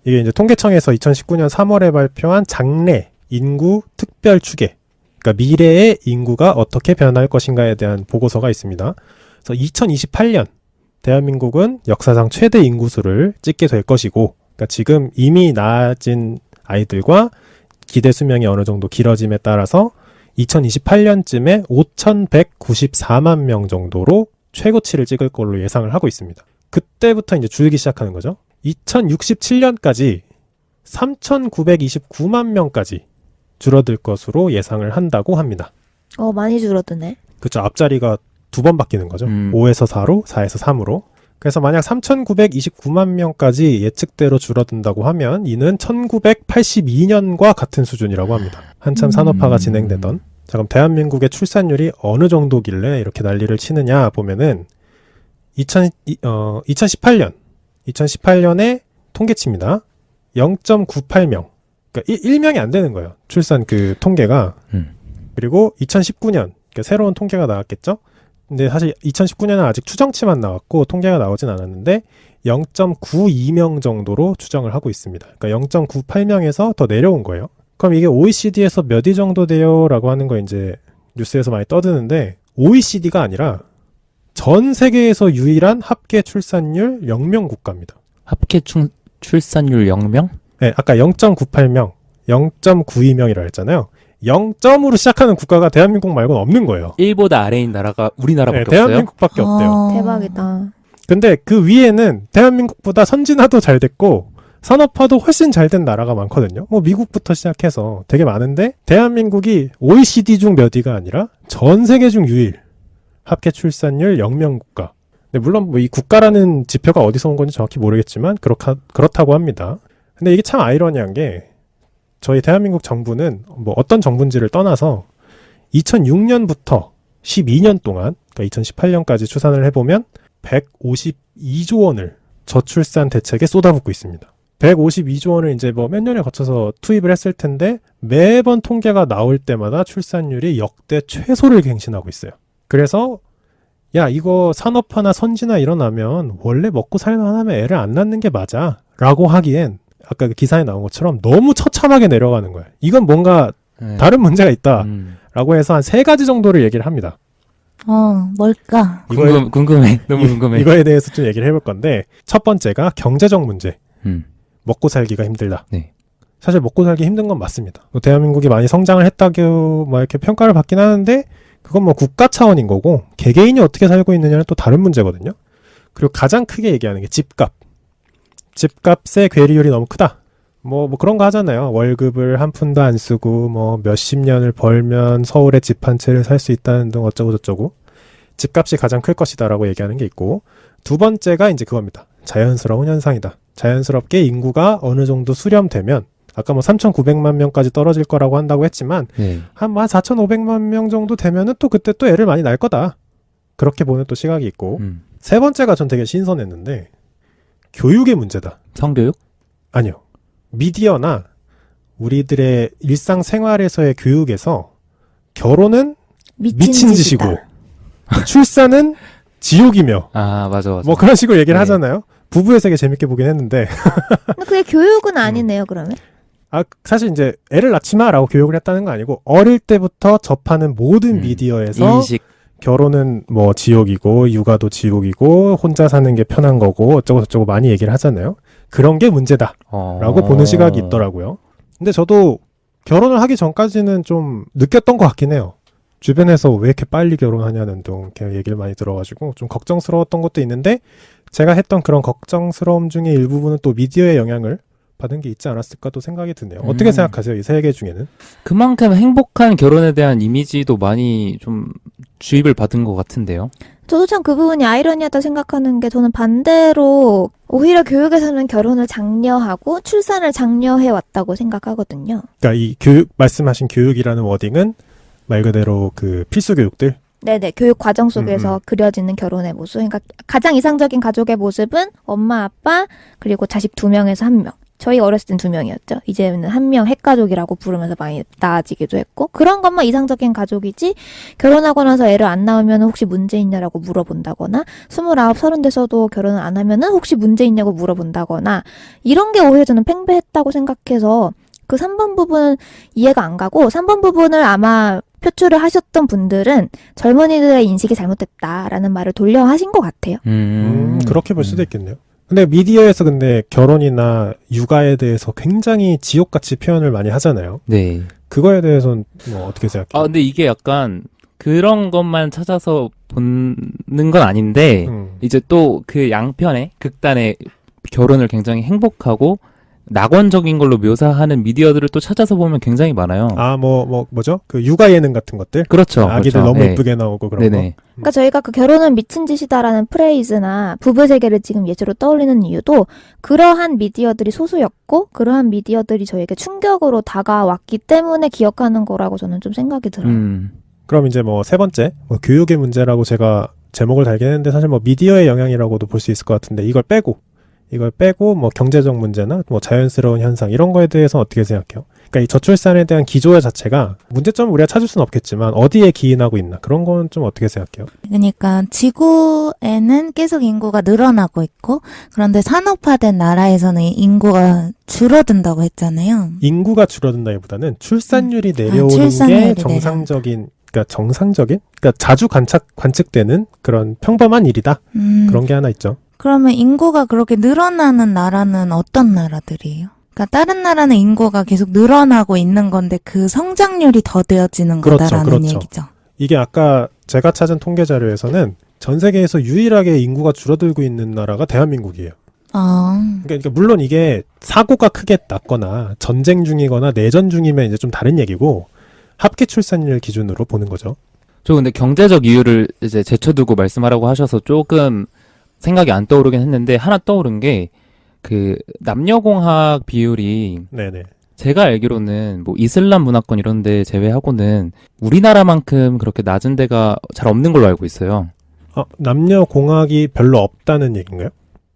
이게 이제 통계청에서 2019년 3월에 발표한 장래 인구 특별 추계, 그러니까 미래의 인구가 어떻게 변할 것인가에 대한 보고서가 있습니다. 그래서 2028년 대한민국은 역사상 최대 인구수를 찍게 될 것이고, 그러니까 지금 이미 낳아진 아이들과 기대 수명이 어느 정도 길어짐에 따라서 2028년쯤에 5,194만 명 정도로 최고치를 찍을 걸로 예상을 하고 있습니다. 그때부터 이제 줄기 시작하는 거죠. 2067년까지 3,929만 명까지 줄어들 것으로 예상을 한다고 합니다. 많이 줄어드네. 그렇죠. 앞자리가 2번 바뀌는 거죠. 5에서 4로, 4에서 3으로. 그래서 만약 3,929만 명까지 예측대로 줄어든다고 하면 이는 1982년과 같은 수준이라고 합니다. 한참 산업화가 진행되던. 자, 그럼 대한민국의 출산율이 어느 정도길래 이렇게 난리를 치느냐 보면은 2018년의 통계치입니다. 0.98명. 그러니까 1명이 안 되는 거예요. 출산 그 통계가. 그리고 2019년, 그러니까 새로운 통계가 나왔겠죠? 근데 사실 2019년은 아직 추정치만 나왔고 통계가 나오진 않았는데 0.92명 정도로 추정을 하고 있습니다. 그러니까 0.98명에서 더 내려온 거예요. 그럼 이게 OECD에서 몇 위 정도 돼요? 라고 하는 거 이제 뉴스에서 많이 떠드는데 OECD가 아니라 전 세계에서 유일한 합계 출산율 0명 국가입니다. 합계 출산율 0명? 네, 아까 0.98명, 0.92명이라 했잖아요. 0점으로 시작하는 국가가 대한민국 말고는 없는 거예요. 1보다 아래인 나라가 우리나라밖에 네, 없어요? 대한민국밖에 없대요. 대박이다. 근데 그 위에는 대한민국보다 선진화도 잘 됐고 산업화도 훨씬 잘 된 나라가 많거든요. 뭐 미국부터 시작해서 되게 많은데 대한민국이 OECD 중 몇 위가 아니라 전 세계 중 유일 합계 출산율 영명국가. 근데 물론 뭐 이 국가라는 지표가 어디서 온 건지 정확히 모르겠지만 그렇다고 합니다. 근데 이게 참 아이러니한 게 저희 대한민국 정부는 뭐 어떤 정부인지를 떠나서 2006년부터 12년 동안 그러니까 2018년까지 추산을 해보면 152조 원을 저출산 대책에 쏟아붓고 있습니다. 152조 원을 이제 뭐 몇 년에 거쳐서 투입을 했을 텐데 매번 통계가 나올 때마다 출산율이 역대 최소를 갱신하고 있어요. 그래서 야 이거 산업화나 선진화 일어나면 원래 먹고 살만하면 애를 안 낳는 게 맞아 라고 하기엔 아까 그 기사에 나온 것처럼 너무 처참하게 내려가는 거예요. 이건 뭔가 네. 다른 문제가 있다라고 해서 한 3가지 정도를 얘기를 합니다. 뭘까? 궁금해. 너무 궁금해. 이거에 대해서 좀 얘기를 해볼 건데 첫 번째가 경제적 문제. 먹고 살기가 힘들다. 네. 사실 먹고 살기 힘든 건 맞습니다. 대한민국이 많이 성장을 했다고 막 이렇게 평가를 받긴 하는데 그건 뭐 국가 차원인 거고 개개인이 어떻게 살고 있느냐는 또 다른 문제거든요. 그리고 가장 크게 얘기하는 게 집값. 집값의 괴리율이 너무 크다. 뭐 그런 거 하잖아요. 월급을 한 푼도 안 쓰고 뭐 몇십 년을 벌면 서울에 집 한 채를 살 수 있다는 등 어쩌고 저쩌고. 집값이 가장 클 것이다라고 얘기하는 게 있고 두 번째가 이제 그겁니다. 자연스러운 현상이다. 자연스럽게 인구가 어느 정도 수렴되면 아까 뭐 3,900만 명까지 떨어질 거라고 한다고 했지만 네. 한 4,500만 명 정도 되면은 또 그때 또 애를 많이 낳을 거다. 그렇게 보는 또 시각이 있고 세 번째가 전 되게 신선했는데 교육의 문제다. 성교육? 아니요. 미디어나 우리들의 일상생활에서의 교육에서 결혼은 미친 짓이고 출산은 지옥이며 맞아. 뭐 그런 식으로 얘기를 네. 하잖아요. 부부의 세계 재밌게 보긴 했는데 근데 그게 교육은 아니네요, 그러면. 사실 이제 애를 낳지 마라고 교육을 했다는 거 아니고 어릴 때부터 접하는 모든 미디어에서 인식. 결혼은 뭐 지옥이고 육아도 지옥이고 혼자 사는 게 편한 거고 어쩌고 저쩌고 많이 얘기를 하잖아요. 그런 게 문제다라고 보는 시각이 있더라고요. 근데 저도 결혼을 하기 전까지는 좀 느꼈던 것 같긴 해요. 주변에서 왜 이렇게 빨리 결혼하냐는 등 이렇게 얘기를 많이 들어가지고 좀 걱정스러웠던 것도 있는데 제가 했던 그런 걱정스러움 중에 일부분은 또 미디어의 영향을 받은 게 있지 않았을까 또 생각이 드네요. 어떻게 생각하세요? 이 세 개 중에는? 그만큼 행복한 결혼에 대한 이미지도 많이 좀 주입을 받은 것 같은데요. 저도 참 그 부분이 아이러니하다 생각하는 게 저는 반대로 오히려 교육에서는 결혼을 장려하고 출산을 장려해 왔다고 생각하거든요. 그러니까 이 말씀하신 교육이라는 워딩은 말 그대로 그 필수 교육들? 네네, 교육 과정 속에서 그려지는 결혼의 모습. 그러니까 가장 이상적인 가족의 모습은 엄마, 아빠, 그리고 자식 2명에서 1명. 저희 어렸을 땐 2명이었죠. 이제는 1명 핵가족이라고 부르면서 많이 나아지기도 했고 그런 것만 이상적인 가족이지 결혼하고 나서 애를 안 낳으면 혹시 문제 있냐라고 물어본다거나 29, 30 돼서도 결혼을 안 하면은 혹시 문제 있냐고 물어본다거나 이런 게 오히려 저는 팽배했다고 생각해서 그 3번 부분은 이해가 안 가고 3번 부분을 아마 표출을 하셨던 분들은 젊은이들의 인식이 잘못됐다라는 말을 돌려 하신 것 같아요. 그렇게 볼 수도 있겠네요. 근데 미디어에서 근데 결혼이나 육아에 대해서 굉장히 지옥같이 표현을 많이 하잖아요. 네. 그거에 대해서는 뭐 어떻게 생각해요? 근데 이게 약간 그런 것만 찾아서 보는 건 아닌데 이제 또 그 양편의 극단의 결혼을 굉장히 행복하고 낙원적인 걸로 묘사하는 미디어들을 또 찾아서 보면 굉장히 많아요. 뭐죠? 그 육아 예능 같은 것들? 그렇죠. 아기들 그렇죠. 너무 네. 예쁘게 나오고 그런 네네. 거. 그러니까 저희가 그 결혼은 미친 짓이다라는 프레이즈나 부부 세계를 지금 예시로 떠올리는 이유도 그러한 미디어들이 소수였고 그러한 미디어들이 저에게 충격으로 다가왔기 때문에 기억하는 거라고 저는 좀 생각이 들어요. 그럼 이제 뭐 세 번째, 뭐 교육의 문제라고 제가 제목을 달긴 했는데 사실 뭐 미디어의 영향이라고도 볼 수 있을 것 같은데 이걸 빼고 뭐 경제적 문제나 뭐 자연스러운 현상 이런 거에 대해서 어떻게 생각해요? 그러니까 이 저출산에 대한 기조 자체가 문제점을 우리가 찾을 수는 없겠지만 어디에 기인하고 있나 그런 건 좀 어떻게 생각해요? 그러니까 지구에는 계속 인구가 늘어나고 있고 그런데 산업화된 나라에서는 인구가 줄어든다고 했잖아요. 인구가 줄어든다기보다는 출산율이 내려오는 출산율이 게 정상적인? 그러니까 자주 관측되는 그런 평범한 일이다. 그런 게 하나 있죠. 그러면 인구가 그렇게 늘어나는 나라는 어떤 나라들이에요? 그러니까 다른 나라는 인구가 계속 늘어나고 있는 건데 그 성장률이 더뎌지는 그렇죠, 거다라는 그렇죠. 얘기죠. 이게 아까 제가 찾은 통계 자료에서는 전 세계에서 유일하게 인구가 줄어들고 있는 나라가 대한민국이에요. 그러니까 물론 이게 사고가 크게 났거나 전쟁 중이거나 내전 중이면 이제 좀 다른 얘기고 합계 출산율 기준으로 보는 거죠. 저 근데 경제적 이유를 이제 제쳐두고 말씀하라고 하셔서 조금 생각이 안 떠오르긴 했는데 하나 떠오른 게 그 남녀공학 비율이 네네. 제가 알기로는 뭐 이슬람 문화권 이런 데 제외하고는 우리나라만큼 그렇게 낮은 데가 잘 없는 걸로 알고 있어요. 남녀 공학이 별로 없다는 얘기인가요?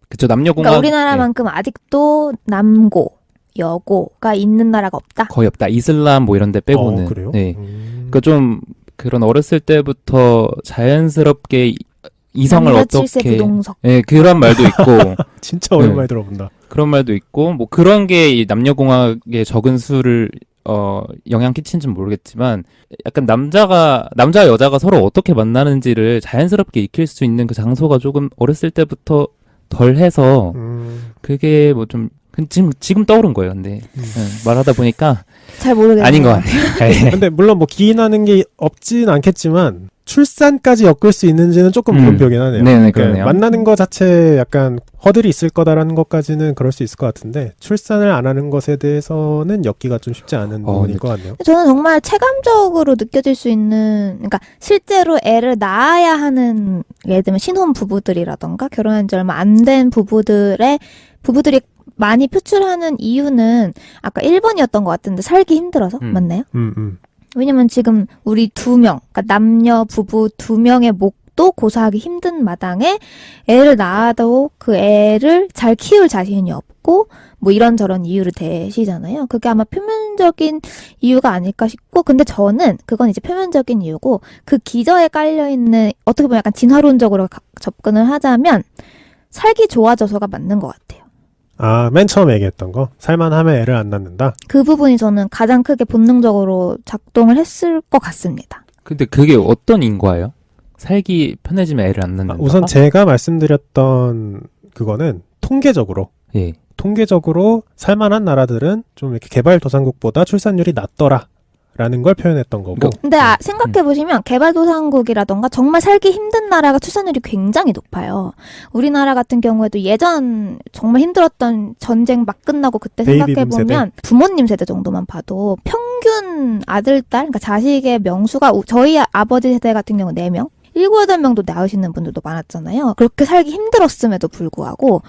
그쵸, 남녀공학. 그러니까 우리나라만큼 아직도 남고, 여고가 있는 나라가 없다. 거의 없다. 이슬람 뭐 이런 데 빼고는. 그래요? 네. 그러니까 좀 그런 어렸을 때부터 자연스럽게 이성을 남녀 어떻게. 칠세 부동석. 네, 그런 말도 있고. 진짜 오랜만에 들어본다. 그런 말도 있고, 뭐 그런 게 이 남녀공학의 적은 수를 영향 끼친지는 모르겠지만, 약간 남자와 여자가 서로 어떻게 만나는지를 자연스럽게 익힐 수 있는 그 장소가 조금 어렸을 때부터 덜 해서, 그게 뭐 좀, 지금 떠오른 거예요, 근데. 말하다 보니까. 잘 모르겠네요. 아닌 것 같아요. 근데 물론 뭐 기인하는 게 없진 않겠지만 출산까지 엮을 수 있는지는 조금 물음표긴 하네요. 네네, 그러니까 그러네요. 만나는 것 자체에 약간 허들이 있을 거다라는 것까지는 그럴 수 있을 것 같은데 출산을 안 하는 것에 대해서는 엮기가 좀 쉽지 않은 부분일 것 같네요. 저는 정말 체감적으로 느껴질 수 있는, 그러니까 실제로 애를 낳아야 하는, 예를 들면 신혼 부부들이라던가 결혼한 지 얼마 안 된 부부들이 많이 표출하는 이유는 아까 1번이었던 것 같은데 살기 힘들어서 맞나요? 왜냐면 지금 우리 2명, 그러니까 남녀 부부 2명의 목도 고사하기 힘든 마당에 애를 낳아도 그 애를 잘 키울 자신이 없고 뭐 이런저런 이유를 대시잖아요. 그게 아마 표면적인 이유가 아닐까 싶고, 근데 저는 그건 이제 표면적인 이유고 그 기저에 깔려있는, 어떻게 보면 약간 진화론적으로 접근을 하자면 살기 좋아져서가 맞는 것 같아요. 맨 처음에 얘기했던 거. 살만하면 애를 안 낳는다. 그 부분이 저는 가장 크게 본능적으로 작동을 했을 것 같습니다. 근데 그게 어떤 인과예요? 살기 편해지면 애를 안 낳는다. 우선 제가 말씀드렸던 그거는 통계적으로 예. 살만한 나라들은 좀 이렇게 개발도상국보다 출산율이 낮더라. 라는 걸 표현했던 거고. 근데 생각해보시면 개발도상국이라던가 정말 살기 힘든 나라가 출산율이 굉장히 높아요. 우리나라 같은 경우에도 예전 정말 힘들었던 전쟁 막 끝나고 그때 베이비붐 생각해보면 부모님 세대 정도만 봐도 평균 아들, 딸, 그러니까 자식의 명수가 저희 아버지 세대 같은 경우 4명? 7, 8명도 낳으시는 분들도 많았잖아요. 그렇게 살기 힘들었음에도 불구하고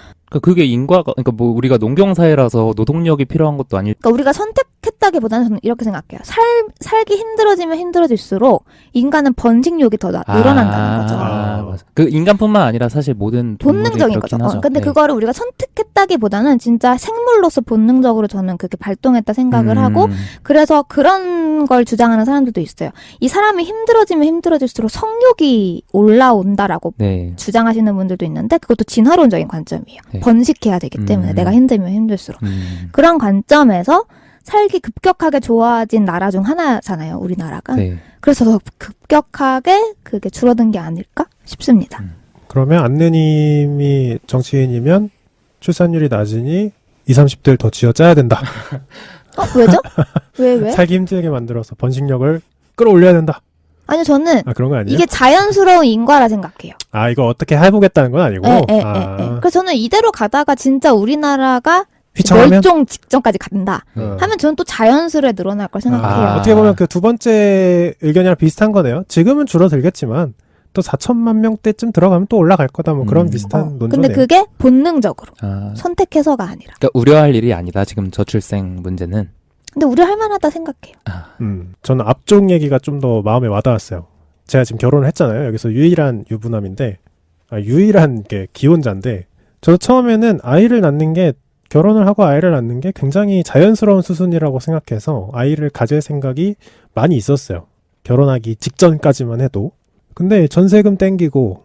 그게 인과가, 그러니까 뭐 우리가 농경사회라서 노동력이 필요한 것도 아닐. 그러니까 우리가 선택했다기보다는 저는 이렇게 생각해요. 살기 힘들어지면 힘들어질수록 인간은 번식욕이 더 늘어난다는 거죠. 맞아. 그 인간뿐만 아니라 사실 모든 본능적인 거죠. 하죠. 근데 네. 그거를 우리가 선택했다기보다는 진짜 생물로서 본능적으로 저는 그렇게 발동했다 생각을 하고, 그래서 그런 걸 주장하는 사람들도 있어요. 이 사람이 힘들어지면 힘들어질수록 성욕이 올라온다라고 네. 주장하시는 분들도 있는데, 그것도 진화론적인 관점이에요. 네. 번식해야 되기 때문에 내가 힘들면 힘들수록. 그런 관점에서 살기 급격하게 좋아진 나라 중 하나잖아요, 우리나라가. 네. 그래서 더 급격하게 그게 줄어든 게 아닐까 싶습니다. 그러면 안느님이 정치인이면 출산율이 낮으니 20, 30대를 더 쥐어짜야 된다. 왜죠? 왜? 살기 힘들게 만들어서 번식력을 끌어올려야 된다. 아니요, 저는 그런 거 아니에요? 이게 자연스러운 인과라 생각해요. 이거 어떻게 해보겠다는 건 아니고. 그래서 저는 이대로 가다가 진짜 우리나라가 휘청하면? 멸종 직전까지 간다 어. 하면 저는 또 자연스레 늘어날 걸 생각해요. 어떻게 보면 그 두 번째 의견이랑 비슷한 거네요. 지금은 줄어들겠지만 또 4천만 명대쯤 들어가면 또 올라갈 거다. 뭐 그런 비슷한 논조네요. 근데 그게 본능적으로 선택해서가 아니라. 그러니까 우려할 일이 아니다. 지금 저출생 문제는. 근데 우려할 만하다 생각해요. 저는 앞쪽 얘기가 좀 더 마음에 와닿았어요. 제가 지금 결혼을 했잖아요. 여기서 유일한 유부남인데, 유일한 게 기혼자인데, 저도 처음에는 아이를 낳는 게, 결혼을 하고 아이를 낳는 게 굉장히 자연스러운 수순이라고 생각해서 아이를 가질 생각이 많이 있었어요. 결혼하기 직전까지만 해도. 근데 전세금 땡기고,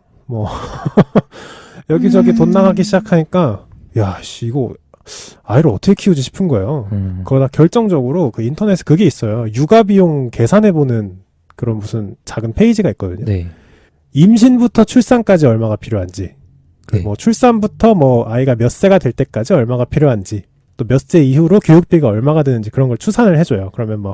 여기저기 돈 나가기 시작하니까, 이거, 아이를 어떻게 키우지 싶은 거예요. 그거다 결정적으로 그 인터넷에 그게 있어요. 육아 비용 계산해보는 그런 무슨 작은 페이지가 있거든요. 네. 임신부터 출산까지 얼마가 필요한지, 네. 출산부터 아이가 몇 세가 될 때까지 얼마가 필요한지, 또 몇 세 이후로 교육비가 얼마가 드는지 그런 걸 추산을 해줘요. 그러면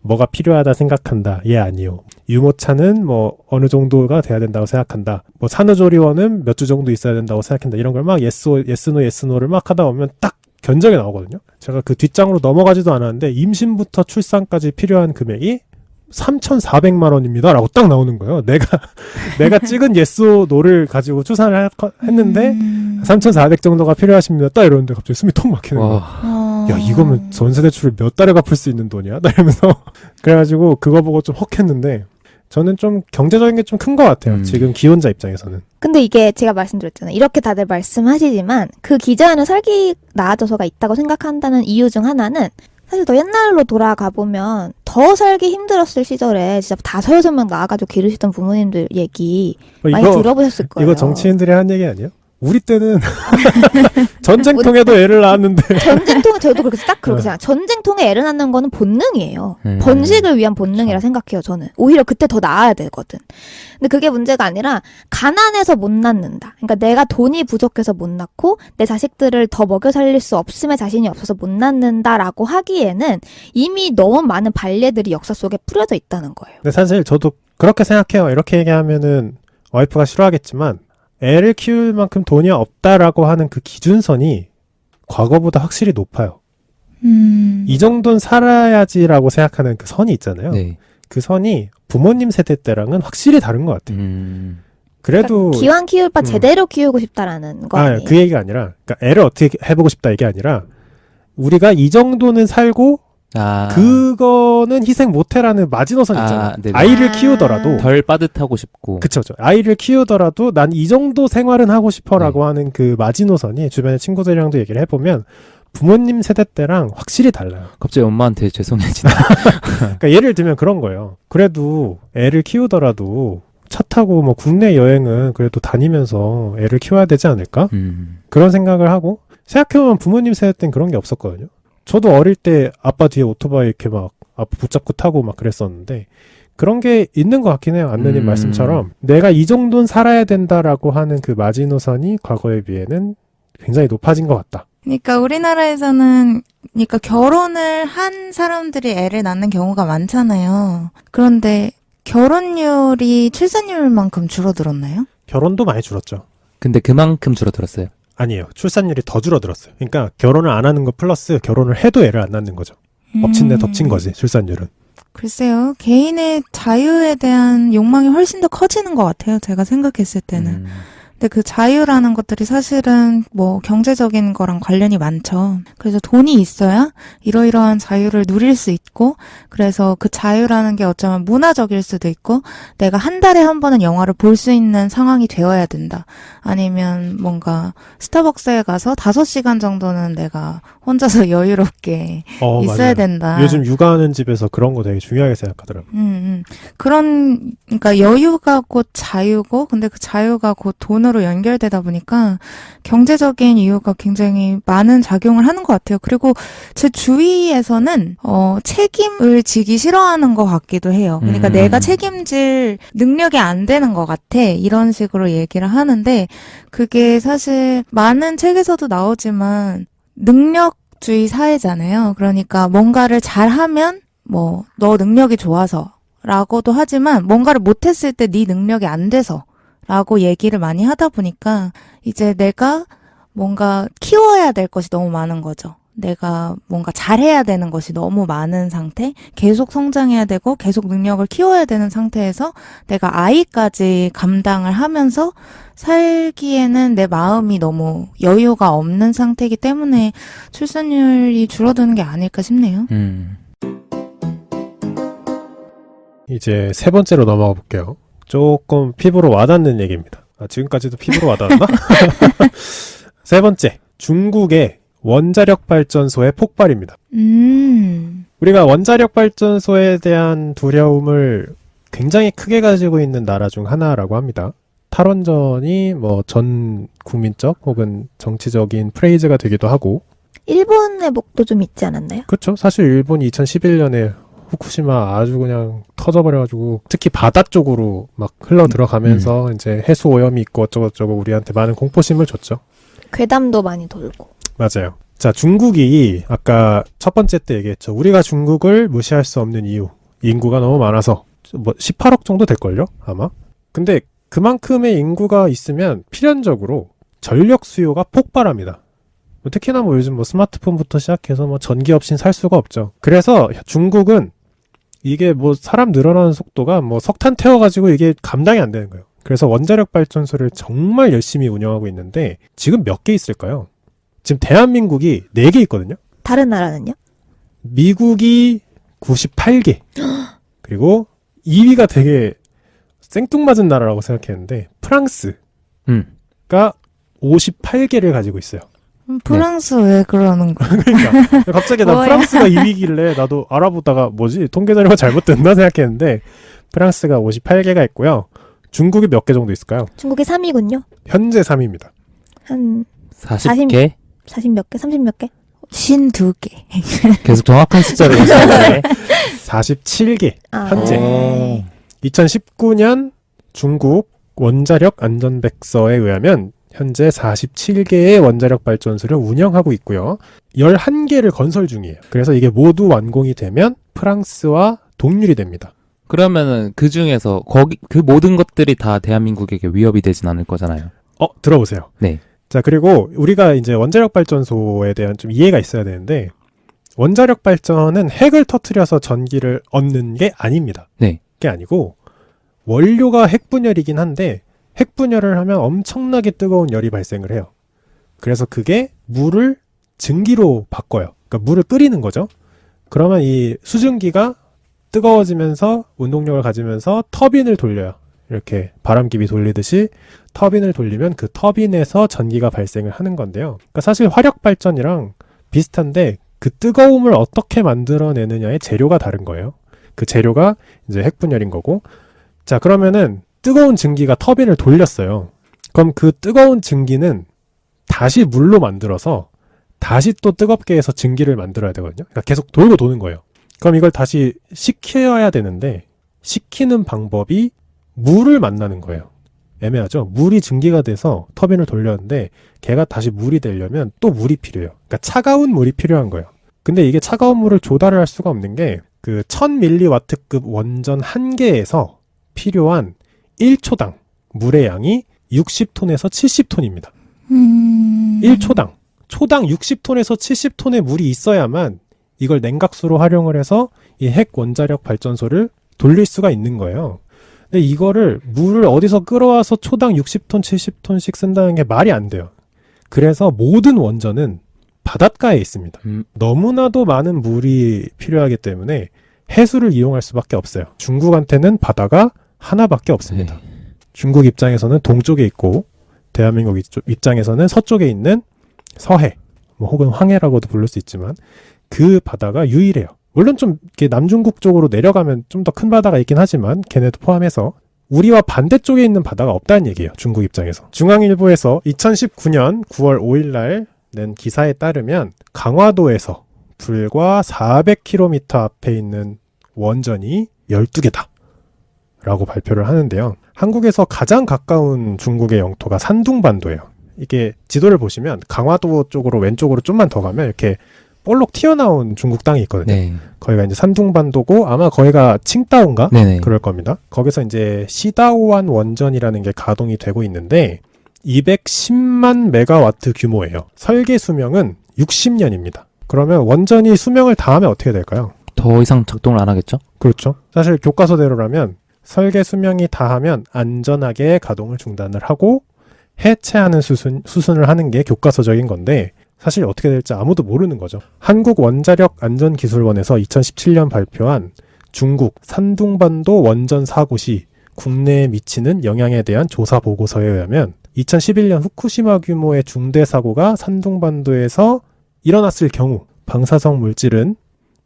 뭐가 필요하다 생각한다. 예, 아니요. 유모차는 뭐 어느 정도가 돼야 된다고 생각한다. 뭐 산후조리원은 몇 주 정도 있어야 된다고 생각한다. 이런 걸 막 예스노를 막 하다 보면 딱 견적이 나오거든요. 제가 그 뒷장으로 넘어가지도 않았는데 임신부터 출산까지 필요한 금액이 3,400만 원입니다. 라고 딱 나오는 거예요. 내가 찍은 예스노를 가지고 추산을 했는데 3,400 정도가 필요하십니다. 딱 이러는데 갑자기 숨이 턱 막히는 거예요. 야, 이거면 전세 대출을 몇 달에 갚을 수 있는 돈이야? 나 이러면서. 그래가지고 그거 보고 좀 헉했는데, 저는 좀 경제적인 게 좀 큰 것 같아요. 지금 기혼자 입장에서는. 근데 이게 제가 말씀드렸잖아요. 이렇게 다들 말씀하시지만 그 기저에는 살기 나아져서가 있다고 생각한다는 이유 중 하나는 사실 더 옛날로 돌아가 보면 더 살기 힘들었을 시절에 진짜 5-6명 나와가지고 기르시던 부모님들 얘기 많이 들어보셨을 거예요. 이거 정치인들이 한 얘기 아니에요? 우리 때는 전쟁통에도 애를 낳았는데 전쟁통에 저도 그렇게 딱 그렇게 생각해요. 전쟁통에 애를 낳는 거는 본능이에요. 번식을 위한 본능이라 생각해요, 저는. 오히려 그때 더 낳아야 되거든. 근데 그게 문제가 아니라 가난해서 못 낳는다. 그러니까 내가 돈이 부족해서 못 낳고 내 자식들을 더 먹여 살릴 수 없음에 자신이 없어서 못 낳는다라고 하기에는 이미 너무 많은 반례들이 역사 속에 뿌려져 있다는 거예요. 근데 사실 저도 그렇게 생각해요. 이렇게 얘기하면은 와이프가 싫어하겠지만 애를 키울 만큼 돈이 없다라고 하는 그 기준선이 과거보다 확실히 높아요. 이 정도는 살아야지라고 생각하는 그 선이 있잖아요. 네. 그 선이 부모님 세대 때랑은 확실히 다른 것 같아요. 그래도 그러니까 기왕 키울 바 제대로 키우고 싶다라는 거 아니에요? 그 얘기가 아니라 그러니까 애를 어떻게 해보고 싶다 이게 아니라 우리가 이 정도는 살고 그거는 희생 못해라는 마지노선 있잖아요. 아이를 키우더라도 덜 빠듯하고 싶고. 그쵸. 아이를 키우더라도 난 이 정도 생활은 하고 싶어라고 하는 그 마지노선이 주변의 친구들이랑도 얘기를 해보면 부모님 세대 때랑 확실히 달라요. 갑자기 엄마한테 죄송해지나. 그러니까 예를 들면 그런 거예요. 그래도 애를 키우더라도 차 타고 뭐 국내 여행은 그래도 다니면서 애를 키워야 되지 않을까? 그런 생각을 하고 생각해보면 부모님 세대 때는 그런 게 없었거든요. 저도 어릴 때 아빠 뒤에 오토바이 이렇게 막 아빠 붙잡고 타고 막 그랬었는데 그런 게 있는 것 같긴 해요. 안느님 말씀처럼 내가 이 정도는 살아야 된다라고 하는 그 마지노선이 과거에 비해는 굉장히 높아진 것 같다. 그러니까 우리나라에서는 그러니까 결혼을 한 사람들이 애를 낳는 경우가 많잖아요. 그런데 결혼율이 출산율만큼 줄어들었나요? 결혼도 많이 줄었죠. 근데 그만큼 줄어들었어요. 아니에요. 출산율이 더 줄어들었어요. 그러니까 결혼을 안 하는 거 플러스 결혼을 해도 애를 안 낳는 거죠. 엎친 데 덮친 거지, 출산율은. 글쎄요. 개인의 자유에 대한 욕망이 훨씬 더 커지는 것 같아요. 제가 생각했을 때는. 근데 그 자유라는 것들이 사실은 뭐 경제적인 거랑 관련이 많죠. 그래서 돈이 있어야 이러이러한 자유를 누릴 수 있고, 그래서 그 자유라는 게 어쩌면 문화적일 수도 있고, 내가 한 달에 한 번은 영화를 볼 수 있는 상황이 되어야 된다. 아니면 뭔가 스타벅스에 가서 5시간 정도는 내가 혼자서 여유롭게 있어야 맞아요. 된다. 요즘 육아하는 집에서 그런 거 되게 중요하게 생각하더라고요. 그러니까 여유가 곧 자유고, 근데 그 자유가 곧 돈으로 연결되다 보니까 경제적인 이유가 굉장히 많은 작용을 하는 것 같아요. 그리고 제 주위에서는 책임을 지기 싫어하는 것 같기도 해요. 그러니까 내가 책임질 능력이 안 되는 것 같아. 이런 식으로 얘기를 하는데, 그게 사실 많은 책에서도 나오지만 능력주의 사회잖아요. 그러니까 뭔가를 잘하면 뭐 너 능력이 좋아서 라고도 하지만 뭔가를 못했을 때 네 능력이 안 돼서 라고 얘기를 많이 하다 보니까 이제 내가 뭔가 키워야 될 것이 너무 많은 거죠. 내가 뭔가 잘해야 되는 것이 너무 많은 상태, 계속 성장해야 되고 계속 능력을 키워야 되는 상태에서 내가 아이까지 감당을 하면서 살기에는 내 마음이 너무 여유가 없는 상태이기 때문에 출산율이 줄어드는 게 아닐까 싶네요. 이제 세 번째로 넘어가 볼게요. 조금 피부로 와닿는 얘기입니다. 지금까지도 피부로 와닿았나? 세 번째, 중국의 원자력 발전소의 폭발입니다. 우리가 원자력 발전소에 대한 두려움을 굉장히 크게 가지고 있는 나라 중 하나라고 합니다. 탈원전이 뭐 전 국민적 혹은 정치적인 프레이즈가 되기도 하고. 일본의 목도 좀 있지 않았나요? 그렇죠. 사실 일본이 2011년에 후쿠시마 아주 그냥 터져버려가지고 특히 바다 쪽으로 막 흘러 들어가면서 이제 해수 오염이 있고 어쩌고저쩌고 우리한테 많은 공포심을 줬죠. 괴담도 많이 돌고. 맞아요. 자, 중국이 아까 첫 번째 때 얘기했죠. 우리가 중국을 무시할 수 없는 이유. 인구가 너무 많아서. 뭐 18억 정도 될걸요? 아마. 근데 그만큼의 인구가 있으면 필연적으로 전력 수요가 폭발합니다. 특히나 뭐 요즘 뭐 스마트폰부터 시작해서 뭐 전기 없인 살 수가 없죠. 그래서 중국은 이게 뭐 사람 늘어나는 속도가 뭐 석탄 태워가지고 이게 감당이 안 되는 거예요. 그래서 원자력 발전소를 정말 열심히 운영하고 있는데 지금 몇 개 있을까요? 지금 대한민국이 4개 있거든요. 다른 나라는요? 미국이 98개. 그리고 2위가 되게 생뚱맞은 나라라고 생각했는데 프랑스가 58개를 가지고 있어요. 프랑스 왜 그러는 거야? 그러니까 갑자기 나 뭐야? 프랑스가 2위길래 나도 알아보다가 뭐지? 통계 자료가 잘못됐나 생각했는데 프랑스가 58개가 있고요. 중국이 몇 개 정도 있을까요? 중국이 3위군요. 현재 3위입니다. 한 40개? 40 몇 개? 30 몇 개? 52개. 계속 정확한 숫자를 말씀하시네. 47개. 아, 현재. 네. 2019년 중국 원자력 안전백서에 의하면 현재 47개의 원자력 발전소를 운영하고 있고요. 11개를 건설 중이에요. 그래서 이게 모두 완공이 되면 프랑스와 동률이 됩니다. 그러면은 그 중에서 그 모든 것들이 다 대한민국에게 위협이 되진 않을 거잖아요. 들어보세요. 네. 자, 그리고 우리가 이제 원자력 발전소에 대한 좀 이해가 있어야 되는데 원자력 발전은 핵을 터뜨려서 전기를 얻는 게 아닙니다. 네. 그게 아니고 원료가 핵분열이긴 한데 핵분열을 하면 엄청나게 뜨거운 열이 발생을 해요. 그래서 그게 물을 증기로 바꿔요. 그러니까 물을 끓이는 거죠. 그러면 이 수증기가 뜨거워지면서 운동력을 가지면서 터빈을 돌려요. 이렇게 바람기비 돌리듯이 터빈을 돌리면 그 터빈에서 전기가 발생을 하는 건데요. 그러니까 사실 화력 발전이랑 비슷한데 그 뜨거움을 어떻게 만들어내느냐의 재료가 다른 거예요. 그 재료가 이제 핵분열인 거고. 자, 그러면은 뜨거운 증기가 터빈을 돌렸어요. 그럼 그 뜨거운 증기는 다시 물로 만들어서 다시 또 뜨겁게 해서 증기를 만들어야 되거든요. 그러니까 계속 돌고 도는 거예요. 그럼 이걸 다시 식혀야 되는데 식히는 방법이 물을 만나는 거예요. 애매하죠? 물이 증기가 돼서 터빈을 돌렸는데 걔가 다시 물이 되려면 또 물이 필요해요. 그러니까 차가운 물이 필요한 거예요. 근데 이게 차가운 물을 조달을 할 수가 없는 게 그 1000mW급 원전 한 개에서 필요한 1초당 물의 양이 60톤에서 70톤입니다. 1초당. 초당 60톤에서 70톤의 물이 있어야만 이걸 냉각수로 활용을 해서 이 핵 원자력 발전소를 돌릴 수가 있는 거예요. 근데 이거를 물을 어디서 끌어와서 초당 60톤, 70톤씩 쓴다는 게 말이 안 돼요. 그래서 모든 원전은 바닷가에 있습니다. 너무나도 많은 물이 필요하기 때문에 해수를 이용할 수밖에 없어요. 중국한테는 바다가 하나밖에 없습니다. 중국 입장에서는 동쪽에 있고 대한민국 입장에서는 서쪽에 있는 서해, 뭐 혹은 황해라고도 부를 수 있지만 그 바다가 유일해요. 물론 좀 이렇게 남중국 쪽으로 내려가면 좀 더 큰 바다가 있긴 하지만 걔네도 포함해서 우리와 반대쪽에 있는 바다가 없다는 얘기예요. 중국 입장에서. 중앙일보에서 2019년 9월 5일 날 낸 기사에 따르면 강화도에서 불과 400km 앞에 있는 원전이 12개다 라고 발표를 하는데요. 한국에서 가장 가까운 중국의 영토가 산둥반도예요. 이게 지도를 보시면 강화도 쪽으로 왼쪽으로 좀만 더 가면 이렇게 볼록 튀어나온 중국 땅이 있거든요. 네. 거기가 이제 산둥반도고 아마 거기가 칭다오인가? 네네. 그럴 겁니다. 거기서 이제 시다오안 원전이라는 게 가동이 되고 있는데 210만 메가와트 규모예요. 설계 수명은 60년입니다. 그러면 원전이 수명을 다하면 어떻게 될까요? 더 이상 작동을 안 하겠죠? 그렇죠. 사실 교과서대로라면 설계 수명이 다하면 안전하게 가동을 중단을 하고 해체하는 수순을 하는 게 교과서적인 건데 사실 어떻게 될지 아무도 모르는 거죠. 한국원자력안전기술원에서 2017년 발표한 중국 산둥반도 원전 사고 시 국내에 미치는 영향에 대한 조사 보고서에 의하면 2011년 후쿠시마 규모의 중대 사고가 산둥반도에서 일어났을 경우 방사성 물질은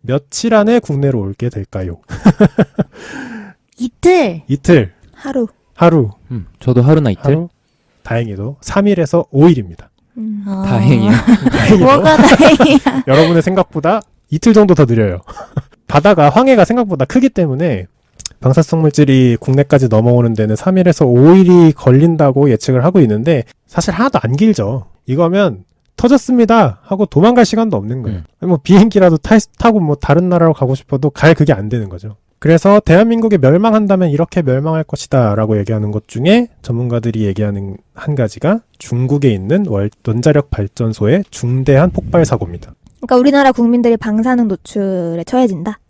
며칠 안에 국내로 올게 될까요? 이틀. 이틀, 하루. 하루, 저도 하루나 이틀? 하루, 다행히도 3일에서 5일입니다. 다행이야. 뭐가 다행이야. 여러분의 생각보다 이틀 정도 더 느려요. 바다가 황해가 생각보다 크기 때문에 방사성 물질이 국내까지 넘어오는 데는 3일에서 5일이 걸린다고 예측을 하고 있는데 사실 하나도 안 길죠. 이거면 터졌습니다 하고 도망갈 시간도 없는 거예요. 뭐 비행기라도 타고 뭐 다른 나라로 가고 싶어도 그게 안 되는 거죠. 그래서 대한민국이 멸망한다면 이렇게 멸망할 것이다 라고 얘기하는 것 중에 전문가들이 얘기하는 한 가지가 중국에 있는 원자력 발전소의 중대한 폭발 사고입니다. 그러니까 우리나라 국민들이 방사능 노출에 처해진다.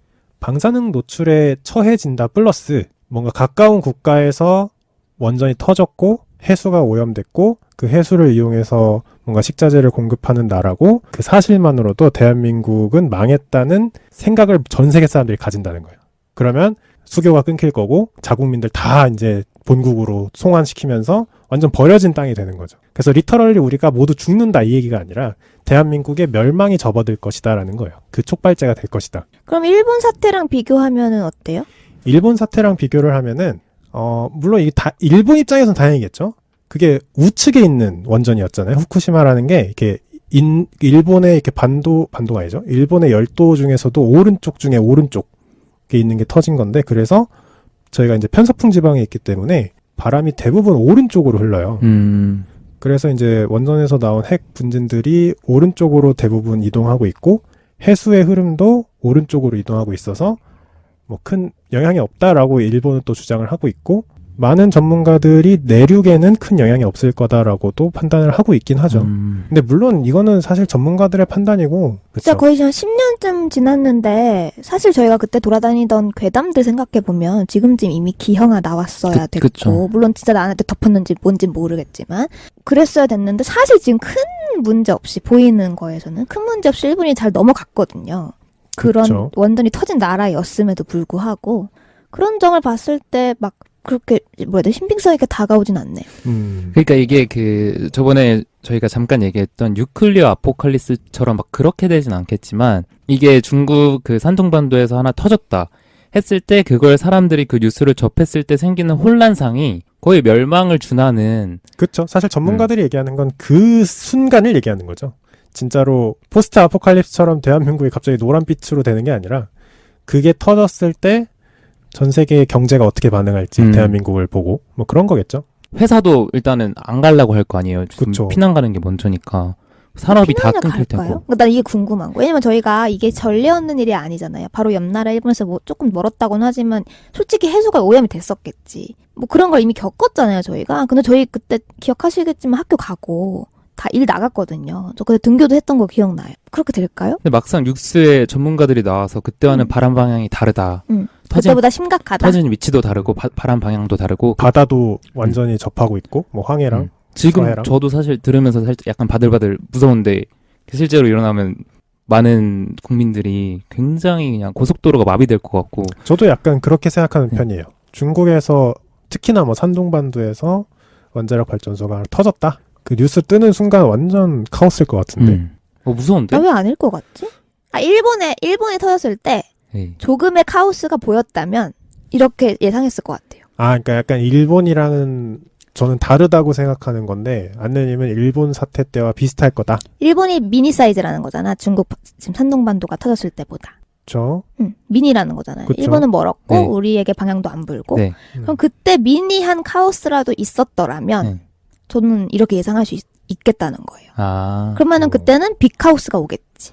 방사능 노출에 처해진다 플러스 뭔가 가까운 국가에서 원전이 터졌고 해수가 오염됐고 그 해수를 이용해서 뭔가 식자재를 공급하는 나라고 그 사실만으로도 대한민국은 망했다는 생각을 전 세계 사람들이 가진다는 거예요. 그러면 수교가 끊길 거고 자국민들 다 이제 본국으로 송환시키면서 완전 버려진 땅이 되는 거죠. 그래서 리터럴리 우리가 모두 죽는다 이 얘기가 아니라 대한민국의 멸망이 접어들 것이다라는 거예요. 그 촉발제가 될 것이다. 그럼 일본 사태랑 비교하면은 어때요? 일본 사태랑 비교를 하면은 물론 이게 다 일본 입장에서는 다행이겠죠. 그게 우측에 있는 원전이었잖아요. 후쿠시마라는 게 이렇게 일본의 이렇게 반도가 아니죠. 일본의 열도 중에서도 오른쪽 중에 오른쪽에 있는 게 터진 건데 그래서 저희가 이제 편서풍 지방에 있기 때문에 바람이 대부분 오른쪽으로 흘러요. 그래서 이제 원전에서 나온 핵 분진들이 오른쪽으로 대부분 이동하고 있고 해수의 흐름도 오른쪽으로 이동하고 있어서 뭐 큰 영향이 없다라고 일본은 또 주장을 하고 있고 많은 전문가들이 내륙에는 큰 영향이 없을 거다라고도 판단을 하고 있긴 하죠. 근데 물론 이거는 사실 전문가들의 판단이고 진짜 그쵸? 거의 한 10년쯤 지났는데 사실 저희가 그때 돌아다니던 괴담들 생각해보면 지금쯤 이미 기형아 나왔어야 됐고 그쵸. 물론 진짜 나한테 덮었는지 뭔지 모르겠지만 그랬어야 됐는데 사실 지금 큰 문제 없이 보이는 거에서는 큰 문제 없이 일본이 잘 넘어갔거든요. 그런 그쵸. 원전이 터진 나라였음에도 불구하고 그런 점을 봤을 때 막 그렇게 신빙성있게 다가오진 않네요. 그러니까 이게 저번에 저희가 잠깐 얘기했던 뉴클리어 아포칼립스처럼 막 그렇게 되진 않겠지만 이게 중국 그 산둥반도에서 하나 터졌다 했을 때 그걸 사람들이 그 뉴스를 접했을 때 생기는 혼란상이 거의 멸망을 준하는 그렇죠. 사실 전문가들이 얘기하는 건 그 순간을 얘기하는 거죠. 진짜로 포스트 아포칼립스처럼 대한민국이 갑자기 노란빛으로 되는 게 아니라 그게 터졌을 때 전 세계의 경제가 어떻게 반응할지 대한민국을 보고 뭐 그런 거겠죠. 회사도 일단은 안 가려고 할 거 아니에요. 그쵸. 피난 가는 게 먼저니까 산업이 다 끊길 테고. 난 이게 궁금한 거. 왜냐면 저희가 이게 전례 없는 일이 아니잖아요. 바로 옆 나라 일본에서 뭐 조금 멀었다고는 하지만 솔직히 해수가 오염이 됐었겠지. 뭐 그런 걸 이미 겪었잖아요, 저희가. 근데 저희 그때 기억하시겠지만 학교 가고 다 일 나갔거든요. 저 그때 등교도 했던 거 기억나요. 그렇게 될까요? 근데 막상 뉴스에 전문가들이 나와서 그때와는 바람 방향이 다르다. 그때보다 심각하다. 터진 위치도 다르고 바람 방향도 다르고 바다도 완전히 접하고 있고 뭐 황해랑 지금 서해랑. 저도 사실 들으면서 살짝 약간 바들바들 무서운데 실제로 일어나면 많은 국민들이 굉장히 그냥 고속도로가 마비될 것 같고 저도 약간 그렇게 생각하는 편이에요. 중국에서 특히나 뭐 산둥반도에서 원자력 발전소가 하나 터졌다. 그 뉴스 뜨는 순간 완전 카오스일 것 같은데. 무서운데? 나 왜 아닐 것 같지? 일본에 터졌을 때 에이. 조금의 카오스가 보였다면 이렇게 예상했을 것 같아요. 그러니까 약간 일본이랑은 저는 다르다고 생각하는 건데 안느님은 일본 사태 때와 비슷할 거다. 일본이 미니 사이즈라는 거잖아. 중국 지금 산둥반도가 터졌을 때보다. 그렇죠. 미니라는 거잖아요. 그쵸. 일본은 멀었고 네. 우리에게 방향도 안 불고. 네. 그럼 그때 미니한 카오스라도 있었더라면 저는 이렇게 예상할 수 있겠다는 거예요. 그러면은 그때는 빅카오스가 오겠지.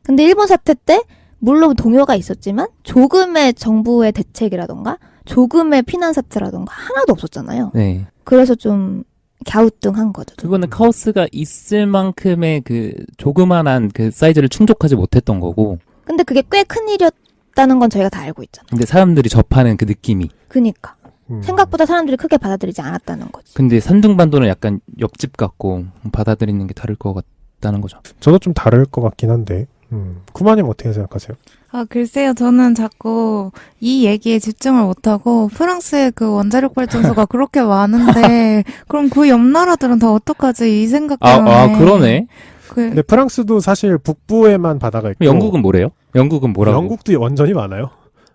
근데 일본 사태 때 물론 동요가 있었지만 조금의 정부의 대책이라던가 조금의 피난 사태라던가 하나도 없었잖아요. 네. 그래서 좀 갸우뚱한 거죠. 그거는 카오스가 있을 만큼의 그 조그만한 그 사이즈를 충족하지 못했던 거고. 근데 그게 꽤 큰 일이었다는 건 저희가 다 알고 있잖아요. 근데 사람들이 접하는 그 느낌이. 그니까. 생각보다 사람들이 크게 받아들이지 않았다는 거지. 근데 산둥반도는 약간 옆집 같고 받아들이는 게 다를 것 같다는 거죠. 저도 좀 다를 것 같긴 한데. 쿠마님 어떻게 생각하세요? 글쎄요. 저는 자꾸 이 얘기에 집중을 못하고 프랑스의 그 원자력 발전소가 그렇게 많은데 그럼 그 옆 나라들은 다 어떡하지? 이 생각 때문에. 그러네. 근데 프랑스도 사실 북부에만 바다가 있고 영국은 뭐래요? 영국은 뭐라고? 영국도 원전이 많아요.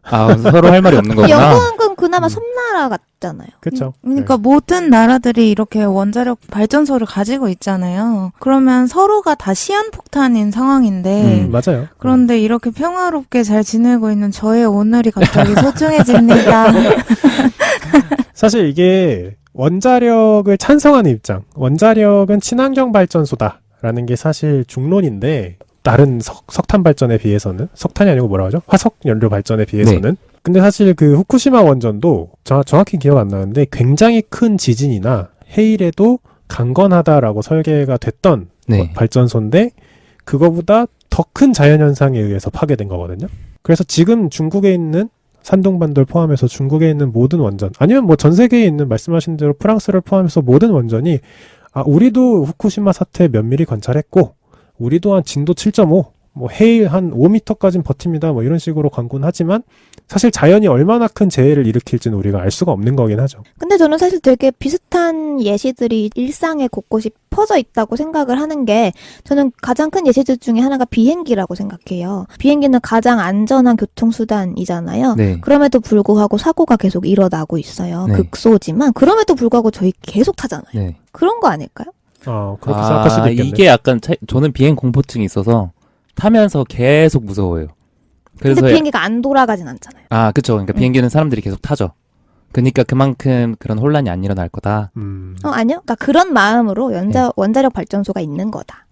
서로 할 말이 없는 거구나. 영국은 그나마 섬나라 같잖아요. 그렇죠. 그러니까 모든 나라들이 이렇게 원자력 발전소를 가지고 있잖아요. 그러면 서로가 다 시한폭탄인 상황인데 맞아요. 그런데 이렇게 평화롭게 잘 지내고 있는 저의 오늘이 갑자기 소중해집니다. 사실 이게 원자력을 찬성하는 입장, 원자력은 친환경 발전소다 라는 게 사실 중론인데 다른 석탄 발전에 비해서는 석탄이 아니고 뭐라 하죠? 화석 연료 발전에 비해서는 근데 사실 그 후쿠시마 원전도 정확히 기억 안 나는데 굉장히 큰 지진이나 해일에도 강건하다라고 설계가 됐던 네. 발전소인데 그거보다 더 큰 자연현상에 의해서 파괴된 거거든요. 그래서 지금 중국에 있는 산둥반도를 포함해서 중국에 있는 모든 원전 아니면 뭐 전 세계에 있는 말씀하신 대로 프랑스를 포함해서 모든 원전이 우리도 후쿠시마 사태 면밀히 관찰했고 우리도 한 진도 7.5 뭐 해일 한 5m까지는 버팁니다. 뭐 이런 식으로 광고는 하지만 사실 자연이 얼마나 큰 재해를 일으킬지는 우리가 알 수가 없는 거긴 하죠. 근데 저는 사실 되게 비슷한 예시들이 일상에 곳곳이 퍼져 있다고 생각을 하는 게 저는 가장 큰 예시들 중에 하나가 비행기라고 생각해요. 비행기는 가장 안전한 교통수단이잖아요. 네. 그럼에도 불구하고 사고가 계속 일어나고 있어요. 네. 극소지만 그럼에도 불구하고 저희 계속 타잖아요. 네. 그런 거 아닐까요? 그렇게 생각할 수도 있겠네. 이게 약간 저는 비행 공포증이 있어서 타면서 계속 무서워요. 근데 그래서 비행기가 안 돌아가진 않잖아요. 그쵸. 그러니까 비행기는 사람들이 계속 타죠. 그러니까 그만큼 그런 혼란이 안 일어날 거다. 아니요. 그러니까 그런 마음으로 원자력 발전소가 있는 거다.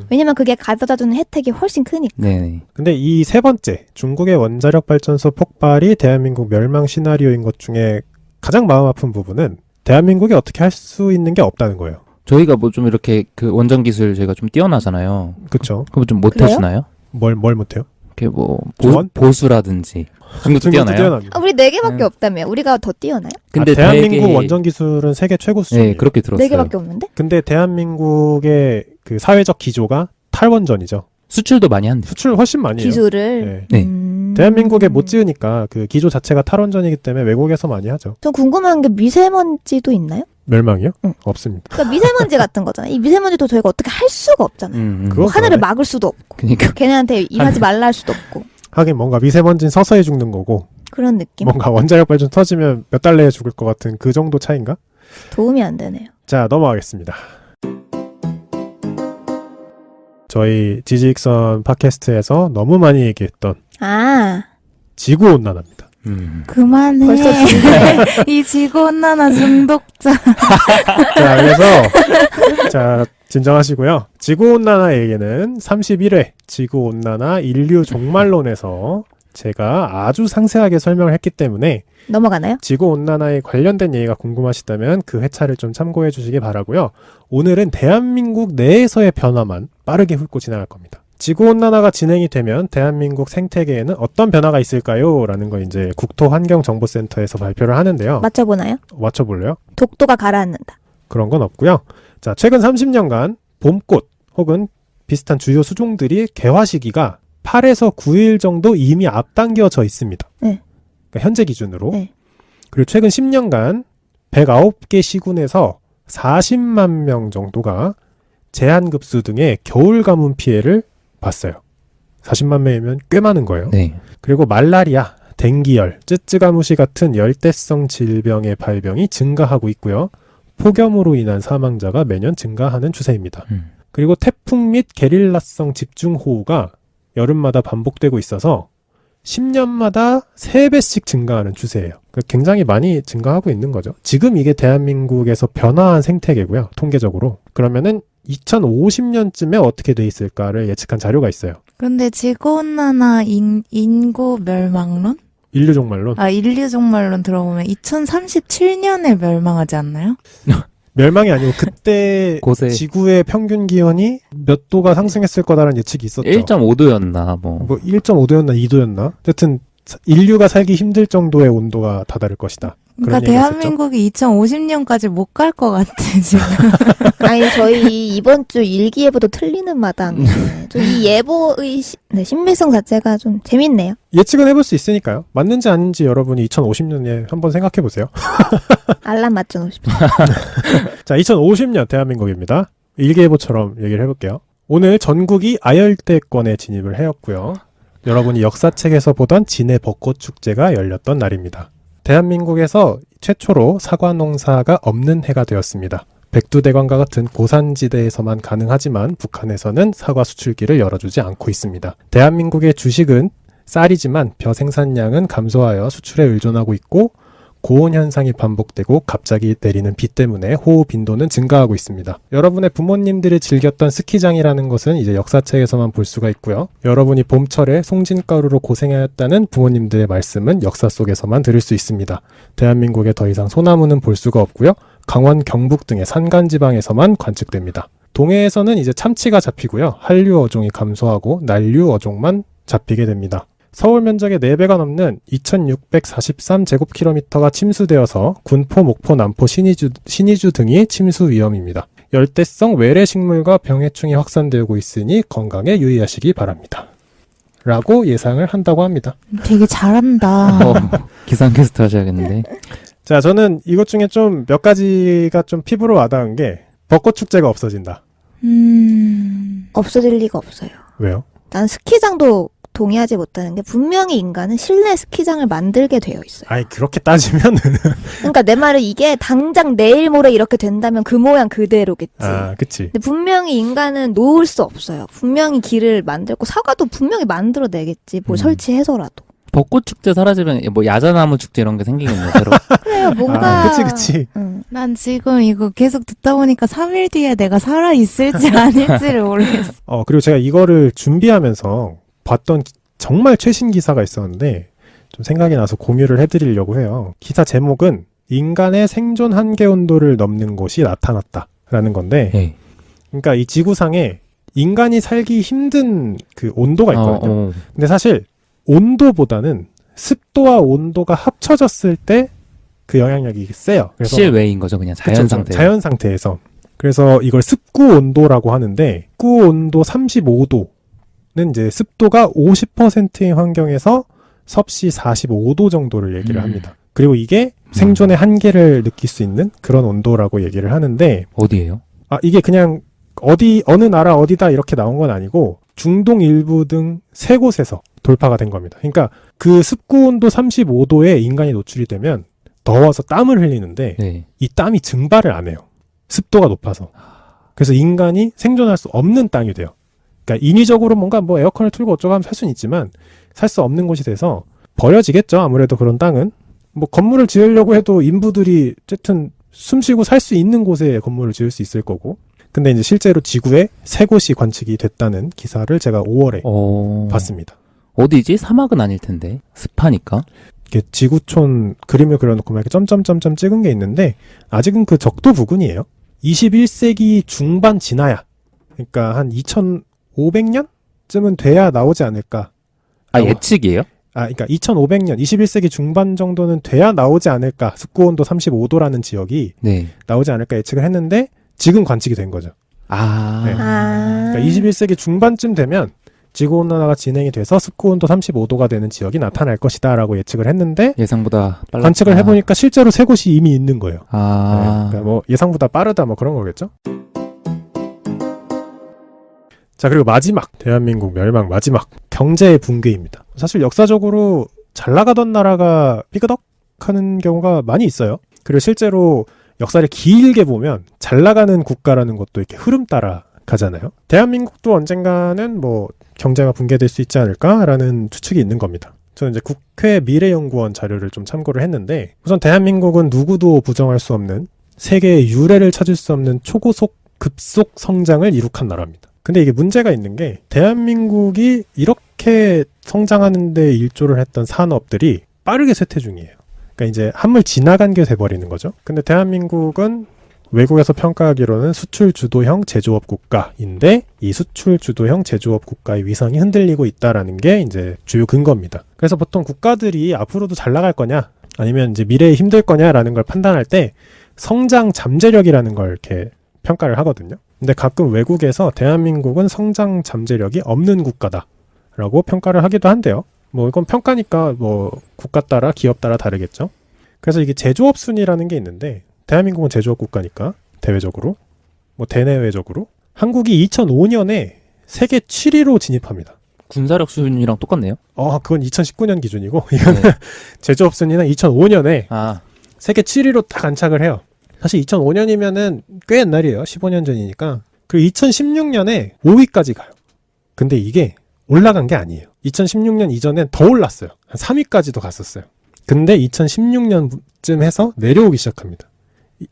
왜냐면 그게 가져다주는 혜택이 훨씬 크니까. 네. 근데 이 세 번째 중국의 원자력 발전소 폭발이 대한민국 멸망 시나리오인 것 중에 가장 마음 아픈 부분은 대한민국이 어떻게 할 수 있는 게 없다는 거예요. 저희가 뭐 좀 이렇게 그 원전 기술 저희가 좀 뛰어나잖아요. 그렇죠. 그럼 좀 못 그래요? 해주나요? 뭘 못해요? 이렇게 뭐 조언? 보수라든지 중국도 뛰어나요. 뛰어납니다. 우리 4개밖에 없다며. 우리가 더 뛰어나요? 근데 대한민국 되게- 원전 기술은 세계 최고 수준이에요. 네, 그렇게 들었어요. 4개밖에 없는데? 근데 대한민국의 그 사회적 기조가 탈원전이죠. 수출도 많이 한대. 수출 훨씬 많이 해요. 기술을. 네. 대한민국에 못 지 지으니까 그 기조 자체가 탈원전이기 때문에 외국에서 많이 하죠. 저 궁금한 게 미세먼지도 있나요? 멸망이요? 응. 없습니다. 그러니까 미세먼지 같은 거잖아요. 이 미세먼지도 저희가 어떻게 할 수가 없잖아요. 그거 하늘을 그러네. 막을 수도 없고. 그러니까 걔네한테 임하지 말라 할 수도 없고. 하긴 뭔가 미세먼지는 서서히 죽는 거고 그런 느낌. 뭔가 원자력 발전 터지면 몇 달 내에 죽을 것 같은 그 정도 차이인가? 도움이 안 되네요. 자, 넘어가겠습니다. 저희 지지익선 팟캐스트에서 너무 많이 얘기했던 지구온난화입니다. 그만해. 벌써 이 지구온난화 중독자. 자, 그래서 자, 진정하시고요. 지구온난화 얘기는 31회 지구온난화 인류 종말론에서 제가 아주 상세하게 설명을 했기 때문에 넘어가나요? 지구온난화에 관련된 얘기가 궁금하시다면 그 회차를 좀 참고해 주시기 바라고요. 오늘은 대한민국 내에서의 변화만 빠르게 훑고 지나갈 겁니다. 지구온난화가 진행이 되면 대한민국 생태계에는 어떤 변화가 있을까요? 라는 거 이제 국토환경정보센터에서 발표를 하는데요. 맞춰보나요? 맞춰볼래요? 독도가 가라앉는다. 그런 건 없고요. 자, 최근 30년간 봄꽃 혹은 비슷한 주요 수종들이 개화 시기가 8에서 9일 정도 이미 앞당겨져 있습니다. 네. 그러니까 현재 기준으로. 네. 그리고 최근 10년간 109개 시군에서 40만 명 정도가 제한급수 등의 겨울 가뭄 피해를 봤어요. 40만 명이면 꽤 많은 거예요. 네. 그리고 말라리아, 댕기열, 쯔쯔가무시 같은 열대성 질병의 발병이 증가하고 있고요. 폭염으로 인한 사망자가 매년 증가하는 추세입니다. 그리고 태풍 및 게릴라성 집중호우가 여름마다 반복되고 있어서 10년마다 3배씩 증가하는 추세예요. 굉장히 많이 증가하고 있는 거죠. 지금 이게 대한민국에서 변화한 생태계고요. 통계적으로. 그러면은 2050년쯤에 어떻게 돼 있을까를 예측한 자료가 있어요. 근데 지구온난화 인구 멸망론? 인류 종말론. 인류 종말론 들어보면 2037년에 멸망하지 않나요? 멸망이 아니고 그때 고세. 지구의 평균 기온이 몇 도가 상승했을 거다라는 예측이 있었죠. 1.5도였나 뭐 1.5도였나 2도였나? 어쨌든 인류가 살기 힘들 정도의 온도가 다다를 것이다. 그러니까 그런 얘기가 있었죠. 대한민국이 2050년까지 못 갈 것 같아 지금. 아니 저희 이번 주 일기예보도 틀리는 마당에 좀 이 예보의 신빙성 자체가 좀 재밌네요. 예측은 해볼 수 있으니까요. 맞는지 아닌지 여러분이 2050년에 한번 생각해 보세요. 알람 맞춰 놓으십시오. 자, 2050년 대한민국입니다. 일기예보처럼 얘기를 해볼게요. 오늘 전국이 아열대권에 진입을 해였고요. 여러분이 역사책에서 보던 진해 벚꽃 축제가 열렸던 날입니다. 대한민국에서 최초로 사과 농사가 없는 해가 되었습니다. 백두대간과 같은 고산지대에서만 가능하지만 북한에서는 사과 수출기를 열어주지 않고 있습니다. 대한민국의 주식은 쌀이지만 벼 생산량은 감소하여 수출에 의존하고 있고 고온 현상이 반복되고 갑자기 내리는 비 때문에 호우 빈도는 증가하고 있습니다. 여러분의 부모님들이 즐겼던 스키장이라는 것은 이제 역사책에서만 볼 수가 있고요. 여러분이 봄철에 송진가루로 고생하였다는 부모님들의 말씀은 역사 속에서만 들을 수 있습니다. 대한민국에 더 이상 소나무는 볼 수가 없고요. 강원, 경북 등의 산간지방에서만 관측됩니다. 동해에서는 이제 참치가 잡히고요. 한류 어종이 감소하고 난류 어종만 잡히게 됩니다. 서울 면적의 4배가 넘는 2643제곱킬로미터가 침수되어서 군포, 목포, 남포, 신의주 등이 침수 위험입니다. 열대성 외래식물과 병해충이 확산되고 있으니 건강에 유의하시기 바랍니다. 라고 예상을 한다고 합니다. 되게 잘한다. 기상캐스터 하셔야겠는데. 자, 저는 이것 중에 좀 몇 가지가 좀 피부로 와닿은 게 벚꽃 축제가 없어진다. 없어질 리가 없어요. 왜요? 난 스키장도 동의하지 못하는 게 분명히 인간은 실내 스키장을 만들게 되어 있어요. 아니, 그렇게 따지면은. 그러니까 내 말은 이게 당장 내일 모레 이렇게 된다면 그 모양 그대로겠지. 아, 그치. 근데 분명히 인간은 놓을 수 없어요. 분명히 길을 만들고 사과도 분명히 만들어내겠지. 뭘 설치해서라도. 벚꽃 축제 사라지면 뭐 야자나무 축제 이런 게 생기겠네요. 새로. 그래요. 뭔가. 그치. 응. 난 지금 이거 계속 듣다 보니까 3일 뒤에 내가 살아있을지 아닐지를 모르겠어. 그리고 제가 이거를 준비하면서 봤던 정말 최신 기사가 있었는데 좀 생각이 나서 공유를 해드리려고 해요. 기사 제목은 인간의 생존 한계 온도를 넘는 곳이 나타났다라는 건데, 네. 그러니까 이 지구상에 인간이 살기 힘든 그 온도가 있거든요. 근데 사실 온도보다는 습도와 온도가 합쳐졌을 때 그 영향력이 세요. 그래서 실외인 거죠, 그냥 자연 상태. 자연 상태에서. 그래서 이걸 습구 온도라고 하는데, 습구 온도 35도는 이제 습도가 50%인 환경에서 섭씨 45도 정도를 얘기를 합니다. 그리고 이게 생존의 한계를 느낄 수 있는 그런 온도라고 얘기를 하는데, 어디예요? 이게 그냥 어느 나라 어디다 이렇게 나온 건 아니고 중동 일부 등 세 곳에서 돌파가 된 겁니다. 그러니까 그 습구 온도 35도에 인간이 노출이 되면 더워서 땀을 흘리는데 네. 이 땀이 증발을 안 해요. 습도가 높아서. 그래서 인간이 생존할 수 없는 땅이 돼요. 그러니까 인위적으로 뭔가 뭐 에어컨을 틀고 어쩌고 하면 살 수는 있지만 살 수 없는 곳이 돼서 버려지겠죠. 아무래도 그런 땅은. 뭐 건물을 지으려고 해도 인부들이 어쨌든 숨쉬고 살 수 있는 곳에 건물을 지을 수 있을 거고. 근데 이제 실제로 지구에 세 곳이 관측이 됐다는 기사를 제가 5월에 봤습니다. 어디지? 사막은 아닐 텐데. 습하니까. 이렇게 지구촌 그림을 그려놓고 막 이렇게 점점점점 찍은 게 있는데 아직은 그 적도 부근이에요. 21세기 중반 지나야. 그러니까 한 2500년쯤은 돼야 나오지 않을까. 예측이에요? 그러니까 2500년, 21세기 중반 정도는 돼야 나오지 않을까. 습구온도 35도라는 지역이 네. 나오지 않을까 예측을 했는데 지금 관측이 된 거죠. 네. 그러니까 21세기 중반쯤 되면 지구온난화가 진행이 돼서 습구온도 35도가 되는 지역이 나타날 것이다 라고 예측을 했는데 예상보다 빨랐다. 관측을 해보니까 실제로 세 곳이 이미 있는 거예요. 네, 그러니까 뭐 예상보다 빠르다 뭐 그런 거겠죠. 자, 그리고 마지막 대한민국 멸망 마지막 경제의 붕괴입니다. 사실 역사적으로 잘 나가던 나라가 삐그덕하는 경우가 많이 있어요. 그리고 실제로 역사를 길게 보면 잘 나가는 국가라는 것도 이렇게 흐름 따라 가잖아요. 대한민국도 언젠가는 뭐 경제가 붕괴될 수 있지 않을까라는 추측이 있는 겁니다. 저는 이제 국회 미래연구원 자료를 좀 참고를 했는데 우선 대한민국은 누구도 부정할 수 없는 세계의 유례를 찾을 수 없는 초고속 급속 성장을 이룩한 나라입니다. 근데 이게 문제가 있는 게 대한민국이 이렇게 성장하는 데 일조를 했던 산업들이 빠르게 쇠퇴 중이에요. 그러니까 이제 한물 지나간 게 돼버리는 거죠. 근데 대한민국은 외국에서 평가하기로는 수출 주도형 제조업 국가인데 이 수출 주도형 제조업 국가의 위상이 흔들리고 있다라는 게 이제 주요 근거입니다. 그래서 보통 국가들이 앞으로도 잘 나갈 거냐 아니면 이제 미래에 힘들 거냐라는 걸 판단할 때 성장 잠재력이라는 걸 이렇게 평가를 하거든요. 근데 가끔 외국에서 대한민국은 성장 잠재력이 없는 국가다라고 평가를 하기도 한대요. 뭐 이건 평가니까 뭐 국가 따라 기업 따라 다르겠죠. 그래서 이게 제조업 순위라는 게 있는데 대한민국은 제조업 국가니까 대외적으로 뭐 대내외적으로 한국이 2005년에 세계 7위로 진입합니다. 군사력 순위랑 똑같네요. 그건 2019년 기준이고 이거는 제조업 순위는 2005년에 세계 7위로 딱 안착을 해요. 사실 2005년이면은 꽤 옛날이에요. 15년 전이니까. 그리고 2016년에 5위까지 가요. 근데 이게 올라간 게 아니에요. 2016년 이전엔 더 올랐어요. 한 3위까지도 갔었어요. 근데 2016년쯤 해서 내려오기 시작합니다.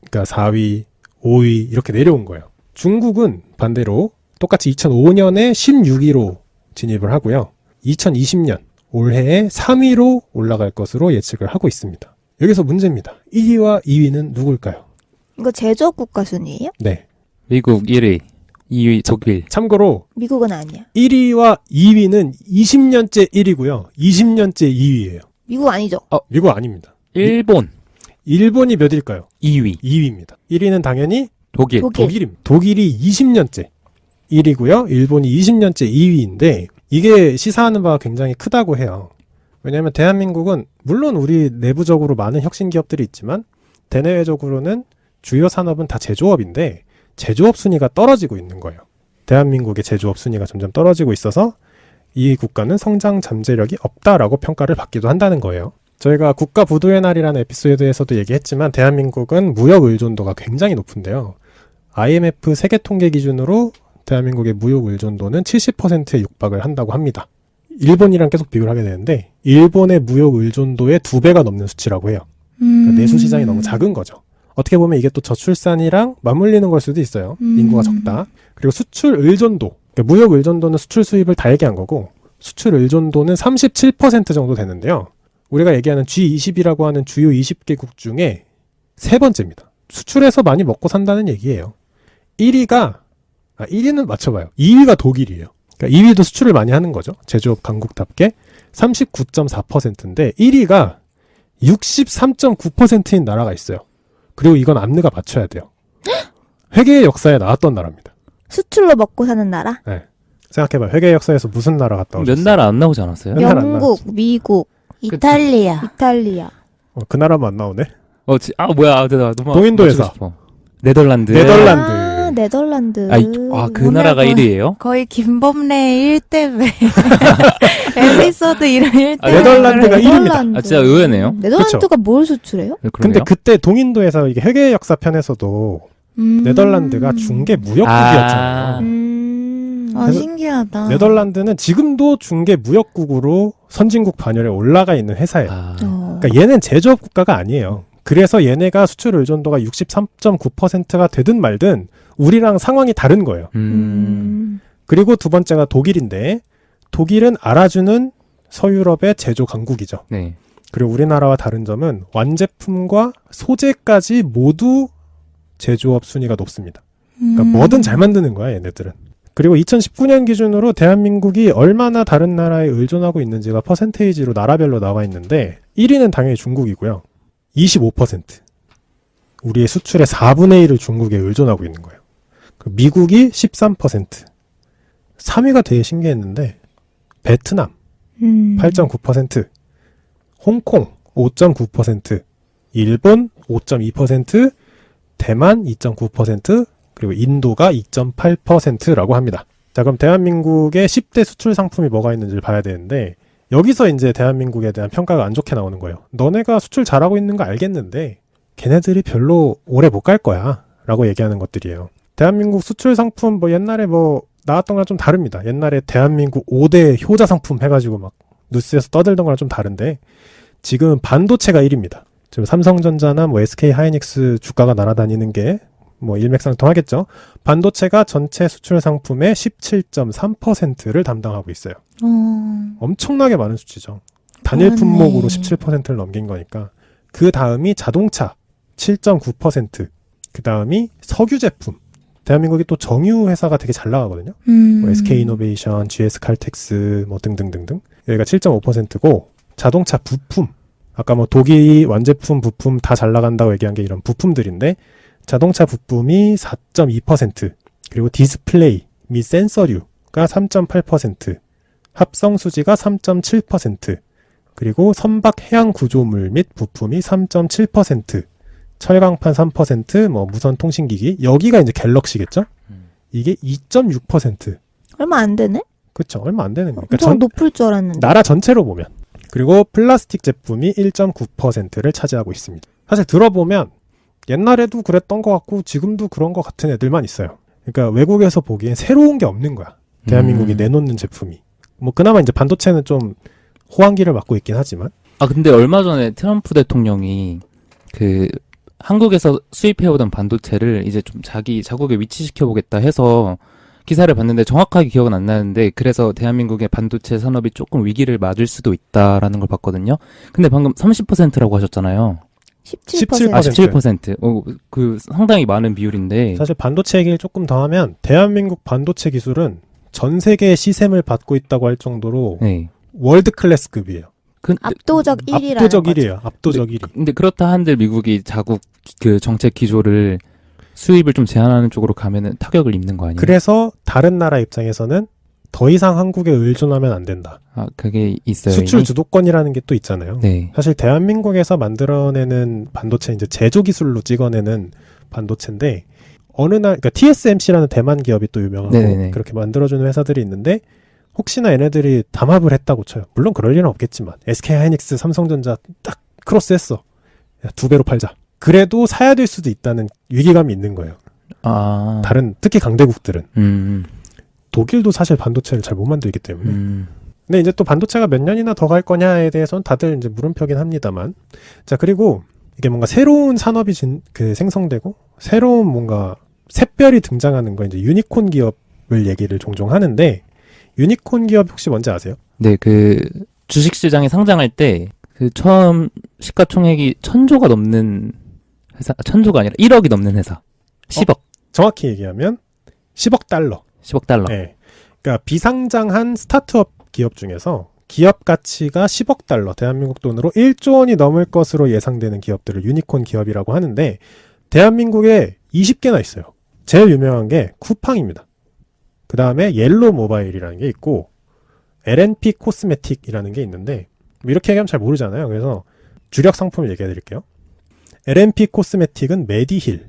그러니까 4위, 5위 이렇게 내려온 거예요. 중국은 반대로 똑같이 2005년에 16위로 진입을 하고요. 2020년 올해에 3위로 올라갈 것으로 예측을 하고 있습니다. 여기서 문제입니다. 1위와 2위는 누굴까요? 이거 제조업 국가 순이에요? 네. 미국 1위, 2위 독일. 참고로 미국은 아니야. 1위와 2위는 20년째 1위고요. 20년째 2위예요. 미국 아니죠? 미국 아닙니다. 일본 일본이 몇 위일까요? 2위, 2위입니다. 1위는 당연히 독일. 독일입니다. 독일이 20년째 1위고요. 일본이 20년째 2위인데 이게 시사하는 바가 굉장히 크다고 해요. 왜냐하면 대한민국은 물론 우리 내부적으로 많은 혁신 기업들이 있지만 대내외적으로는 주요 산업은 다 제조업인데 제조업 순위가 떨어지고 있는 거예요. 대한민국의 제조업 순위가 점점 떨어지고 있어서 이 국가는 성장 잠재력이 없다라고 평가를 받기도 한다는 거예요. 저희가 국가 부도의 날이라는 에피소드에서도 얘기했지만 대한민국은 무역 의존도가 굉장히 높은데요. IMF 세계 통계 기준으로 대한민국의 무역 의존도는 70%에 육박을 한다고 합니다. 일본이랑 계속 비교를 하게 되는데 일본의 무역 의존도의 2배가 넘는 수치라고 해요. 그러니까 내수 시장이 너무 작은 거죠. 어떻게 보면 이게 또 저출산이랑 맞물리는 걸 수도 있어요. 인구가 적다. 그리고 수출 의존도, 그러니까 무역 의존도는 수출 수입을 다 얘기한 거고 수출 의존도는 37% 정도 되는데요. 우리가 얘기하는 G20이라고 하는 주요 20개국 중에 세 번째입니다. 수출해서 많이 먹고 산다는 얘기예요. 1위는 맞춰봐요. 2위가 독일이에요. 그러니까 2위도 수출을 많이 하는 거죠. 제조업 강국답게 39.4%인데 1위가 63.9%인 나라가 있어요. 그리고 이건 앞니가 맞춰야 돼요. 회계의 역사에 나왔던 나라입니다. 수출로 먹고 사는 나라? 네. 생각해봐요. 회계의 역사에서 무슨 나라 갔다 오셨어요? 몇 나라 안 나오지 않았어요? 몇 나라 안 영국, 미국, 이탈리아. 이탈리아. 그 나라만 안 나오네. 뭐야. 나 너무 동인도에서. 맞추고 싶어. 네덜란드. 네덜란드. 아, 네덜란드. 그 오늘 나라가 거의- 1위예요? 거의 김범래 1대배. 에피소드 이런 1대배. 네덜란드가 1위입니다. 아, 진짜 의외네요. 네덜란드가 뭘 수출해요? 네, 근데 그러네요. 그때 동인도에서 이게 회계의 역사 편에서도 네덜란드가 중개 무역국이었잖아요. 그래서 신기하다. 네덜란드는 지금도 중개 무역국으로 선진국 반열에 올라가 있는 회사예요. 그러니까 얘는 제조업 국가가 아니에요. 그래서 얘네가 수출 의존도가 63.9%가 되든 말든 우리랑 상황이 다른 거예요. 그리고 두 번째가 독일인데 독일은 알아주는 서유럽의 제조 강국이죠. 네. 그리고 우리나라와 다른 점은 완제품과 소재까지 모두 제조업 순위가 높습니다. 그러니까 뭐든 잘 만드는 거야, 얘네들은. 그리고 2019년 기준으로 대한민국이 얼마나 다른 나라에 의존하고 있는지가 퍼센테이지로 나라별로 나와 있는데 1위는 당연히 중국이고요. 25%. 우리의 수출의 4분의 1을 중국에 의존하고 있는 거예요. 미국이 13%. 3위가 되게 신기했는데 베트남 8.9%, 홍콩 5.9%, 일본 5.2%, 대만 2.9%, 그리고 인도가 2.8%라고 합니다. 자, 그럼 대한민국의 10대 수출 상품이 뭐가 있는지를 봐야 되는데 여기서 이제 대한민국에 대한 평가가 안 좋게 나오는 거예요. 너네가 수출 잘하고 있는 거 알겠는데 걔네들이 별로 오래 못 갈 거야 라고 얘기하는 것들이에요. 대한민국 수출 상품 옛날에 나왔던 거랑 좀 다릅니다. 옛날에 대한민국 5대 효자 상품 해가지고 막 뉴스에서 떠들던 거랑 좀 다른데 지금은 반도체가 1위입니다. 지금 삼성전자나 SK 하이닉스 주가가 날아다니는 게 일맥상통하겠죠. 반도체가 전체 수출 상품의 17.3%를 담당하고 있어요. 엄청나게 많은 수치죠. 단일 품목으로 17%를 넘긴 거니까. 그 다음이 자동차 7.9%, 그 다음이 석유 제품. 대한민국이 또 정유 회사가 되게 잘 나가거든요. SK이노베이션, GS칼텍스 등등등등. 여기가 7.5%고 자동차 부품. 아까 독일 완제품, 부품 다 잘 나간다고 얘기한 게 이런 부품들인데 자동차 부품이 4.2%, 그리고 디스플레이 및 센서류가 3.8%, 합성 수지가 3.7%, 그리고 선박 해양 구조물 및 부품이 3.7%, 철강판 3%, 무선 통신기기, 여기가 이제 갤럭시겠죠? 이게 2.6%. 얼마 안 되네? 그쵸, 얼마 안 되는 거니까. 엄청 높을 줄 알았는데. 나라 전체로 보면. 그리고 플라스틱 제품이 1.9%를 차지하고 있습니다. 사실 들어보면 옛날에도 그랬던 것 같고 지금도 그런 것 같은 애들만 있어요. 그러니까 외국에서 보기엔 새로운 게 없는 거야. 대한민국이 내놓는 제품이. 그나마 이제 반도체는 좀 호황기를 맞고 있긴 하지만 아, 근데 얼마 전에 트럼프 대통령이 그 한국에서 수입해오던 반도체를 이제 좀 자기 자국에 위치시켜보겠다 해서 기사를 봤는데 정확하게 기억은 안 나는데 그래서 대한민국의 반도체 산업이 조금 위기를 맞을 수도 있다라는 걸 봤거든요. 근데 방금 30%라고 하셨잖아요. 17%. 아, 17%. 그 상당히 많은 비율인데. 사실 반도체 얘기를 조금 더 하면 대한민국 반도체 기술은 전 세계의 시샘을 받고 있다고 할 정도로 네. 월드 클래스급이에요. 압도적 1위라는 압도적 거죠. 1위에요. 압도적 1위. 근데 그렇다 한들 미국이 자국 그 정책 기조를 수입을 좀 제한하는 쪽으로 가면은 타격을 입는 거 아니에요? 그래서 다른 나라 입장에서는 더 이상 한국에 의존하면 안 된다. 아, 그게 있어요. 수출 이미? 주도권이라는 게 또 있잖아요. 네. 사실 대한민국에서 만들어내는 반도체 이제 제조 기술로 찍어내는 반도체인데 어느 날 그러니까 TSMC라는 대만 기업이 또 유명하고 네네네. 그렇게 만들어주는 회사들이 있는데 혹시나 얘네들이 담합을 했다고 쳐요. 물론 그럴 일은 없겠지만 SK하이닉스, 삼성전자 딱 크로스했어. 야, 2배로 팔자. 그래도 사야 될 수도 있다는 위기감이 있는 거예요. 아. 다른 특히 강대국들은 음. 독일도 사실 반도체를 잘 못 만들기 때문에. 음. 근데 이제 또 반도체가 몇 년이나 더 갈 거냐에 대해서는 다들 이제 물음표긴 합니다만. 자, 그리고 이게 뭔가 새로운 산업이 생성되고 새로운 뭔가 샛별이 등장하는 거 이제 유니콘 기업을 얘기를 종종 하는데 유니콘 기업 혹시 뭔지 아세요? 네, 그 주식시장에 상장할 때 그 처음 시가총액이 1,000조가 넘는 회사, 1,000조가 아니라 1억이 넘는 회사. 10억. 정확히 얘기하면 10억 달러. 10억 달러. 네. 그러니까 비상장한 스타트업 기업 중에서 기업 가치가 10억 달러, 대한민국 돈으로 1조 원이 넘을 것으로 예상되는 기업들을 유니콘 기업이라고 하는데 대한민국에 20개나 있어요. 제일 유명한 게 쿠팡입니다. 그 다음에 옐로 모바일이라는 게 있고 LNP 코스메틱이라는 게 있는데 이렇게 얘기하면 잘 모르잖아요. 그래서 주력 상품을 얘기해 드릴게요. LNP 코스메틱은 메디힐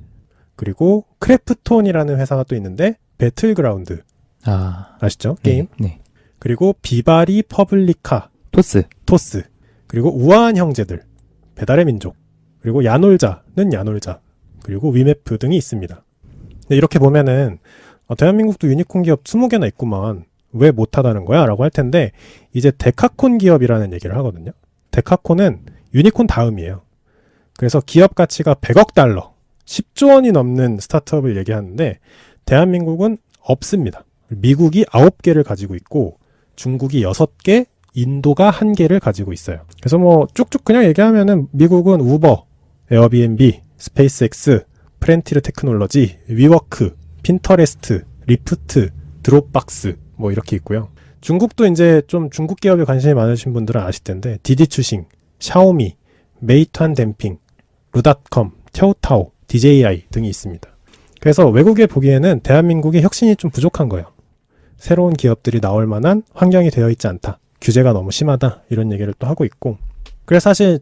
그리고 크래프톤이라는 회사가 또 있는데 배틀그라운드 아. 아시죠? 게임. 네. 그리고 비바리 퍼블리카 토스. 토스 그리고 우아한 형제들 배달의 민족 그리고 야놀자는 야놀자 그리고 위메프 등이 있습니다. 근데 이렇게 보면은 대한민국도 유니콘 기업 20개나 있구만 왜 못하다는 거야? 라고 할 텐데 이제 데카콘 기업이라는 얘기를 하거든요. 데카콘은 유니콘 다음이에요. 그래서 기업 가치가 100억 달러 10조 원이 넘는 스타트업을 얘기하는데 대한민국은 없습니다. 미국이 9개를 가지고 있고 중국이 6개, 인도가 1개를 가지고 있어요. 그래서 뭐 쭉쭉 그냥 얘기하면은 미국은 우버, 에어비앤비, 스페이스X, 프렌티르 테크놀로지, 위워크, 핀터레스트, 리프트, 드롭박스 뭐 이렇게 있고요. 중국도 이제 좀 중국 기업에 관심이 많으신 분들은 아실 텐데 디디추싱, 샤오미, 메이투안 댐핑, 루닷컴, 튀오타오, DJI 등이 있습니다. 그래서 외국에 보기에는 대한민국의 혁신이 좀 부족한 거예요. 새로운 기업들이 나올 만한 환경이 되어 있지 않다. 규제가 너무 심하다. 이런 얘기를 또 하고 있고. 그래서 사실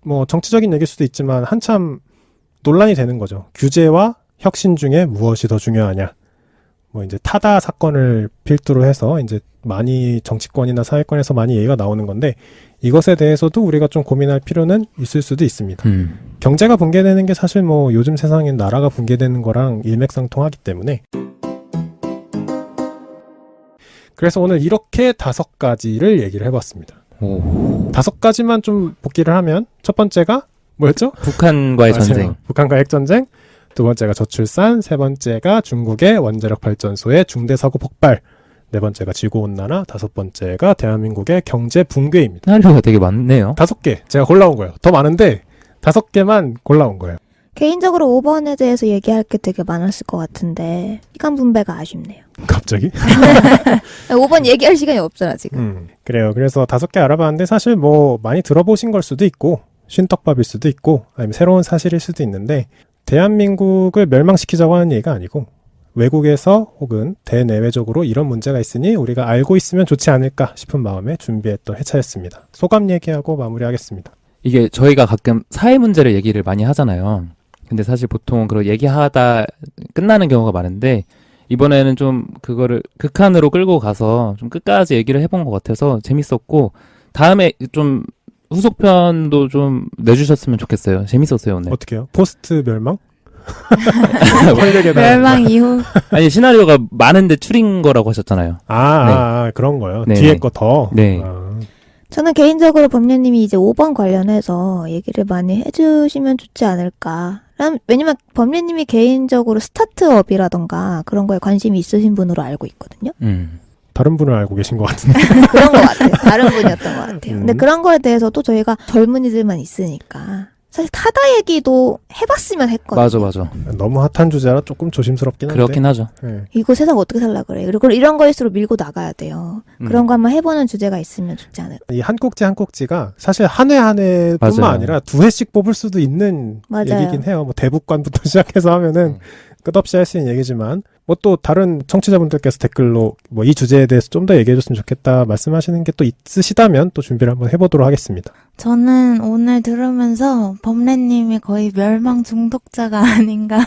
뭐 정치적인 얘기일 수도 있지만 한참 논란이 되는 거죠. 규제와 혁신 중에 무엇이 더 중요하냐. 뭐 이제 타다 사건을 필두로 해서 이제 많이 정치권이나 사회권에서 많이 얘기가 나오는 건데 이것에 대해서도 우리가 좀 고민할 필요는 있을 수도 있습니다. 경제가 붕괴되는 게 사실 뭐 요즘 세상엔 나라가 붕괴되는 거랑 일맥상통하기 때문에 그래서 오늘 이렇게 5가지를 얘기를 해봤습니다. 오. 5가지만 좀 복기를 하면 첫 번째가 뭐였죠? 북한과의 전쟁. 북한과 핵전쟁. 두 번째가 저출산. 세 번째가 중국의 원자력 발전소의 중대사고 폭발. 네 번째가 지구온난화. 다섯 번째가 대한민국의 경제 붕괴입니다. 시나리오가 되게 많네요. 5개 제가 골라온 거예요. 더 많은데 5개만 골라온 거예요. 개인적으로 5번에 대해서 얘기할 게 되게 많았을 것 같은데 시간 분배가 아쉽네요. 갑자기? 5번 얘기할 시간이 없잖아 지금. 그래요. 그래서 5개 알아봤는데 사실 뭐 많이 들어보신 걸 수도 있고 쉰떡밥일 수도 있고 아니면 새로운 사실일 수도 있는데 대한민국을 멸망시키자고 하는 얘기가 아니고 외국에서 혹은 대내외적으로 이런 문제가 있으니 우리가 알고 있으면 좋지 않을까 싶은 마음에 준비했던 회차였습니다. 소감 얘기하고 마무리하겠습니다. 이게 저희가 가끔 사회 문제를 얘기를 많이 하잖아요. 근데 사실 보통 그런 얘기하다 끝나는 경우가 많은데 이번에는 좀 그거를 극한으로 끌고 가서 좀 끝까지 얘기를 해본 것 같아서 재밌었고 다음에 좀 후속편도 좀 내주셨으면 좋겠어요. 재밌었어요 오늘. 어떻게 해요? 포스트 멸망? 멸망 이후 아니 시나리오가 많은데 추린 거라고 하셨잖아요. 그런 거요. 네. 뒤에 거 더. 네. 저는 개인적으로 범례님이 이제 5번 관련해서 얘기를 많이 해주시면 좋지 않을까. 왜냐면 범례님이 개인적으로 스타트업이라던가 그런 거에 관심이 있으신 분으로 알고 있거든요. 다른 분을 알고 계신 것 같은데. 그런 것 같아요. 다른 분이었던 것 같아요. 근데 그런 거에 대해서도 저희가 젊은이들만 있으니까 사실 타다 얘기도 해봤으면 했거든요. 맞아. 너무 핫한 주제라 조금 조심스럽긴 한데. 그렇긴 하죠. 네. 이거 세상 어떻게 살라 그래. 그리고 이런 거일수록 밀고 나가야 돼요. 그런 거 한번 해보는 주제가 있으면 좋지 않을까. 이 한 꼭지 한 꼭지가 사실 한 회 한 회뿐만 맞아요. 아니라 2회씩 뽑을 수도 있는 맞아요. 얘기긴 해요. 뭐 대북관부터 시작해서 하면은 끝없이 할 수 있는 얘기지만 뭐 또 다른 청취자분들께서 댓글로 뭐 이 주제에 대해서 좀 더 얘기해줬으면 좋겠다 말씀하시는 게 또 있으시다면 또 준비를 한번 해보도록 하겠습니다. 저는 오늘 들으면서 범래님이 거의 멸망 중독자가 아닌가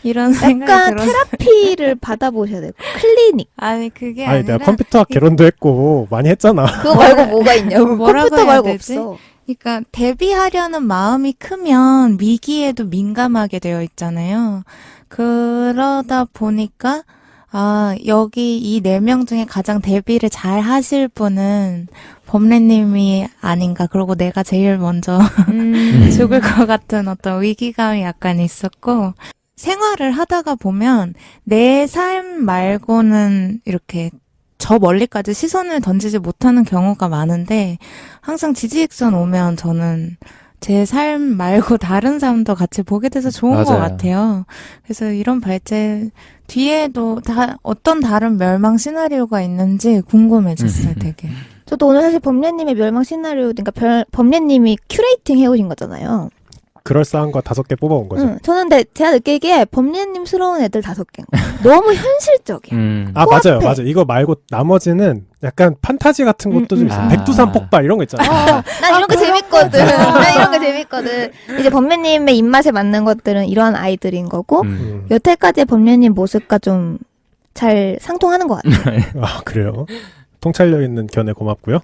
이런 생각이 약간 들었어요. 테라피를 받아보셔야 돼요. 클리닉. 아니 그게 아니 아니라 내가 컴퓨터학 개론도 했고 많이 했잖아. 그거 말고 뭐가 있냐고. 뭐라고 컴퓨터 해야 말고 되지? 없어. 그러니까 대비하려는 마음이 크면 위기에도 민감하게 되어 있잖아요. 그러다 보니까 여기 이 4명 중에 가장 대비를 잘 하실 분은 범래님이 아닌가. 그리고 내가 제일 먼저 죽을 것 같은 어떤 위기감이 약간 있었고, 생활을 하다가 보면 내 삶 말고는 이렇게 저 멀리까지 시선을 던지지 못하는 경우가 많은데, 항상 지지익선 오면 저는 제 삶 말고 다른 삶도 같이 보게 돼서 좋은 것 맞아요. 같아요. 그래서 이런 발제 뒤에도 어떤 다른 멸망 시나리오가 있는지 궁금해졌어요, 되게. 저도 오늘 사실 범례님의 멸망 시나리오, 그러니까 범례님이 큐레이팅 해오신 거잖아요. 그럴싸한 거 5개 뽑아온 거죠. 응. 저는 근데 제가 느끼기에 범례님스러운 애들 5개인 거예요. 너무 현실적이야. 아 코앞에. 맞아요. 이거 말고 나머지는 약간 판타지 같은 것도 좀 있어요. 아. 백두산 폭발 이런 거 있잖아요. 난 이런 거 재밌거든. 난 이런 거 재밌거든. 이제 범례님의 입맛에 맞는 것들은 이러한 아이들인 거고, 여태까지의 범례님 모습과 좀 잘 상통하는 것 같아요. 아 그래요. 통찰력 있는 견해 고맙고요.